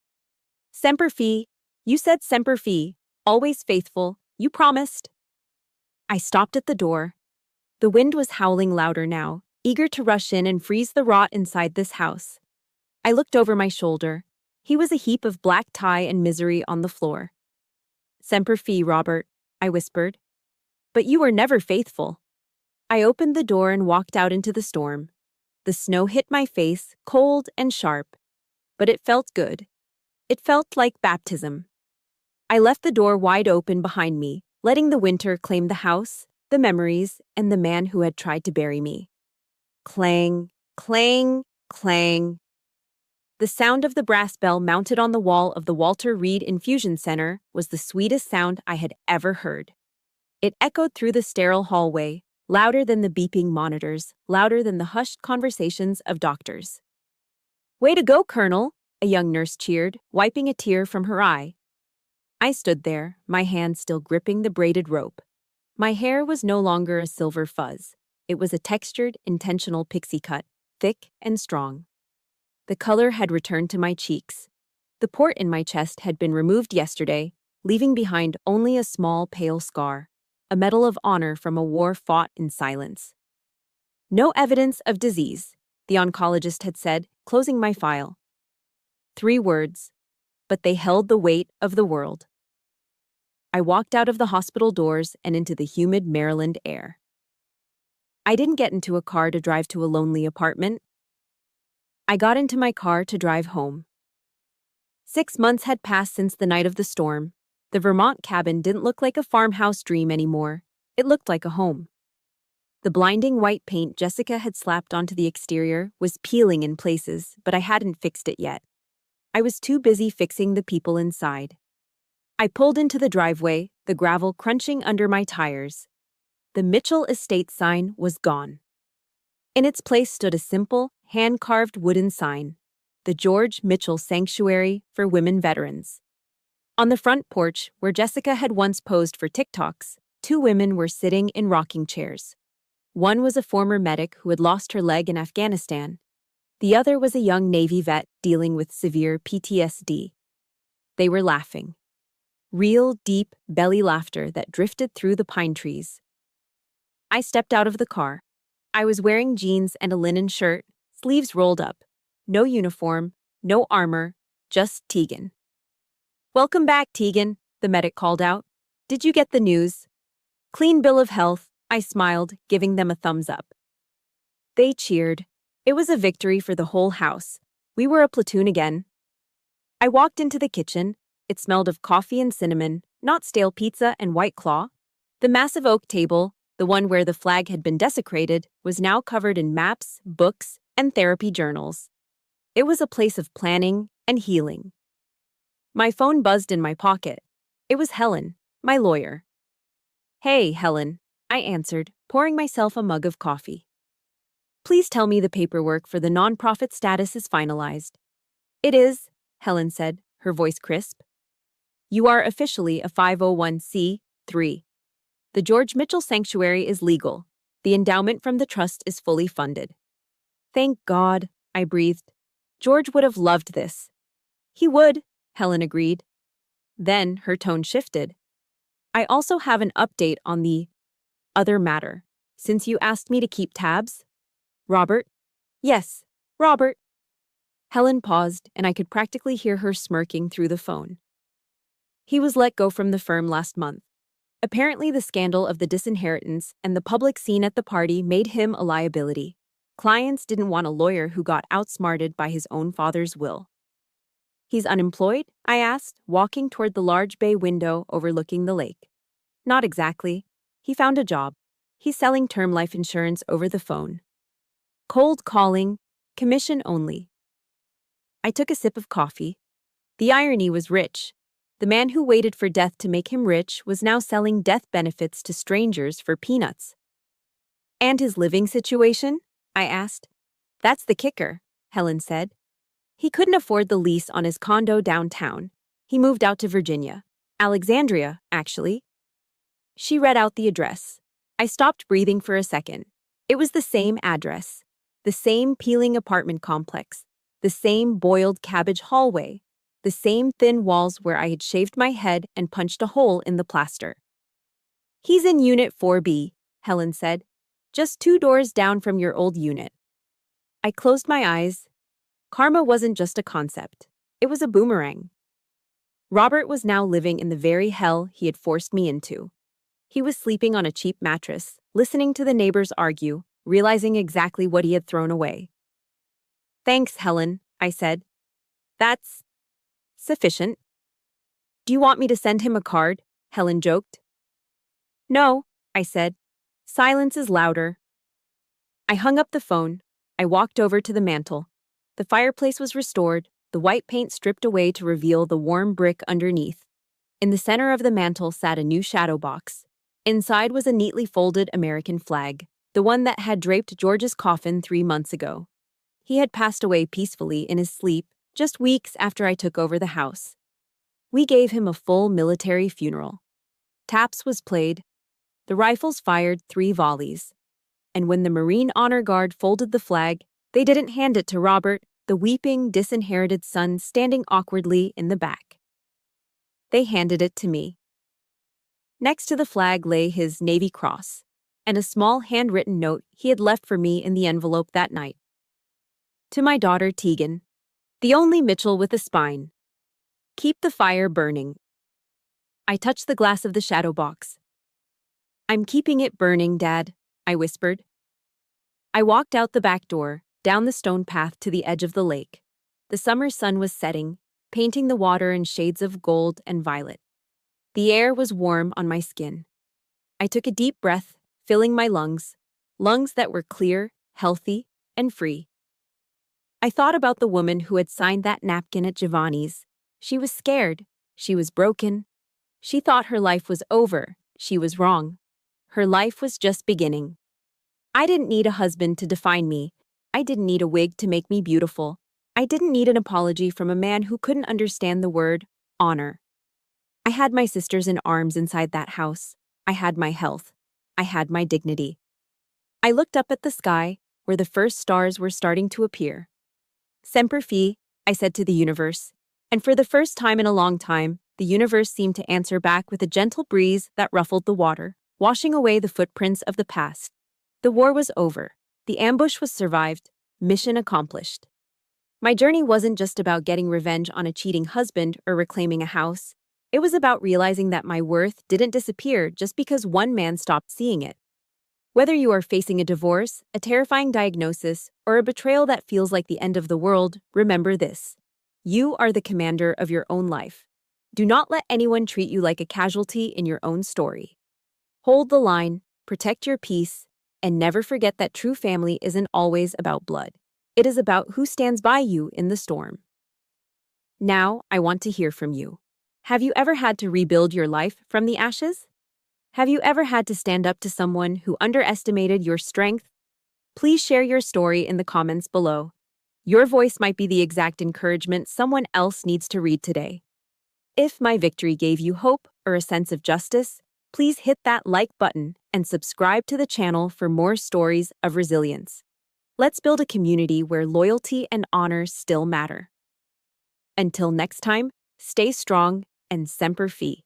Semper Fi, you said Semper Fi, always faithful, you promised. I stopped at the door. The wind was howling louder now, eager to rush in and freeze the rot inside this house. I looked over my shoulder. He was a heap of black tie and misery on the floor. Semper Fi, Robert, I whispered. But you were never faithful. I opened the door and walked out into the storm. The snow hit my face, cold and sharp. But it felt good. It felt like baptism. I left the door wide open behind me, letting the winter claim the house, the memories, and the man who had tried to bury me. Clang, clang, clang. The sound of the brass bell mounted on the wall of the Walter Reed Infusion Center was the sweetest sound I had ever heard. It echoed through the sterile hallway, louder than the beeping monitors, louder than the hushed conversations of doctors. Way to go, Colonel, a young nurse cheered, wiping a tear from her eye. I stood there, my hand still gripping the braided rope. My hair was no longer a silver fuzz. It was a textured, intentional pixie cut, thick and strong. The color had returned to my cheeks. The port in my chest had been removed yesterday, leaving behind only a small, pale scar, a medal of honor from a war fought in silence. No evidence of disease, the oncologist had said, closing my file. 3 words, but they held the weight of the world. I walked out of the hospital doors and into the humid Maryland air. I didn't get into a car to drive to a lonely apartment. I got into my car to drive home. 6 months had passed since the night of the storm. The Vermont cabin didn't look like a farmhouse dream anymore. It looked like a home. The blinding white paint Jessica had slapped onto the exterior was peeling in places, but I hadn't fixed it yet. I was too busy fixing the people inside. I pulled into the driveway, the gravel crunching under my tires. The Mitchell Estate sign was gone. In its place stood a simple, hand-carved wooden sign, the George Mitchell Sanctuary for Women Veterans. On the front porch, where Jessica had once posed for TikToks, 2 women were sitting in rocking chairs. One was a former medic who had lost her leg in Afghanistan. The other was a young Navy vet dealing with severe PTSD. They were laughing. Real, deep, belly laughter that drifted through the pine trees. I stepped out of the car. I was wearing jeans and a linen shirt, sleeves rolled up. No uniform, no armor, just Tegan. Welcome back, Tegan, the medic called out. Did you get the news? Clean bill of health, I smiled, giving them a thumbs up. They cheered. It was a victory for the whole house. We were a platoon again. I walked into the kitchen. It smelled of coffee and cinnamon, not stale pizza and White Claw. The massive oak table, the one where the flag had been desecrated, was now covered in maps, books, and therapy journals. It was a place of planning and healing. My phone buzzed in my pocket. It was Helen, my lawyer. Hey, Helen, I answered, pouring myself a mug of coffee. Please tell me the paperwork for the nonprofit status is finalized. It is, Helen said, her voice crisp. You are officially a 501c3. The George Mitchell Sanctuary is legal. The endowment from the trust is fully funded. Thank God, I breathed. George would have loved this. He would, Helen agreed. Then her tone shifted. I also have an update on the other matter, since you asked me to keep tabs. Robert? Yes, Robert. Helen paused, and I could practically hear her smirking through the phone. He was let go from the firm last month. Apparently, the scandal of the disinheritance and the public scene at the party made him a liability. Clients didn't want a lawyer who got outsmarted by his own father's will. He's unemployed? I asked, walking toward the large bay window overlooking the lake. Not exactly. He found a job. He's selling term life insurance over the phone. Cold calling, commission only. I took a sip of coffee. The irony was rich. The man who waited for death to make him rich was now selling death benefits to strangers for peanuts. And his living situation? I asked. That's the kicker, Helen said. He couldn't afford the lease on his condo downtown. He moved out to Virginia. Alexandria, actually. She read out the address. I stopped breathing for a second. It was the same address. The same peeling apartment complex. The same boiled cabbage hallway. The same thin walls where I had shaved my head and punched a hole in the plaster. He's in Unit 4B, Helen said. Just 2 doors down from your old unit. I closed my eyes. Karma wasn't just a concept. It was a boomerang. Robert was now living in the very hell he had forced me into. He was sleeping on a cheap mattress, listening to the neighbors argue, realizing exactly what he had thrown away. Thanks, Helen, I said. That's sufficient. Do you want me to send him a card? Helen joked. No, I said. Silence is louder. I hung up the phone. I walked over to the mantel. The fireplace was restored, the white paint stripped away to reveal the warm brick underneath. In the center of the mantel sat a new shadow box. Inside was a neatly folded American flag, the one that had draped George's coffin 3 months ago. He had passed away peacefully in his sleep just weeks after I took over the house. We gave him a full military funeral. Taps was played. The rifles fired 3 volleys. And when the Marine Honor Guard folded the flag, they didn't hand it to Robert, the weeping, disinherited son standing awkwardly in the back. They handed it to me. Next to the flag lay his Navy Cross, and a small handwritten note he had left for me in the envelope that night. To my daughter Tegan, the only Mitchell with a spine. Keep the fire burning. I touched the glass of the shadow box. I'm keeping it burning, Dad, I whispered. I walked out the back door, down the stone path to the edge of the lake. The summer sun was setting, painting the water in shades of gold and violet. The air was warm on my skin. I took a deep breath, filling my lungs that were clear, healthy, and free. I thought about the woman who had signed that napkin at Giovanni's. She was scared. She was broken. She thought her life was over. She was wrong. Her life was just beginning. I didn't need a husband to define me. I didn't need a wig to make me beautiful. I didn't need an apology from a man who couldn't understand the word honor. I had my sisters in arms inside that house. I had my health. I had my dignity. I looked up at the sky, where the first stars were starting to appear. Semper Fi, I said to the universe, and for the first time in a long time, the universe seemed to answer back with a gentle breeze that ruffled the water, washing away the footprints of the past. The war was over. The ambush was survived. Mission accomplished. My journey wasn't just about getting revenge on a cheating husband or reclaiming a house. It was about realizing that my worth didn't disappear just because one man stopped seeing it. Whether you are facing a divorce, a terrifying diagnosis, or a betrayal that feels like the end of the world, remember this. You are the commander of your own life. Do not let anyone treat you like a casualty in your own story. Hold the line, protect your peace, and never forget that true family isn't always about blood. It is about who stands by you in the storm. Now, I want to hear from you. Have you ever had to rebuild your life from the ashes? Have you ever had to stand up to someone who underestimated your strength? Please share your story in the comments below. Your voice might be the exact encouragement someone else needs to read today. If my victory gave you hope or a sense of justice, please hit that like button and subscribe to the channel for more stories of resilience. Let's build a community where loyalty and honor still matter. Until next time, stay strong and semper fi.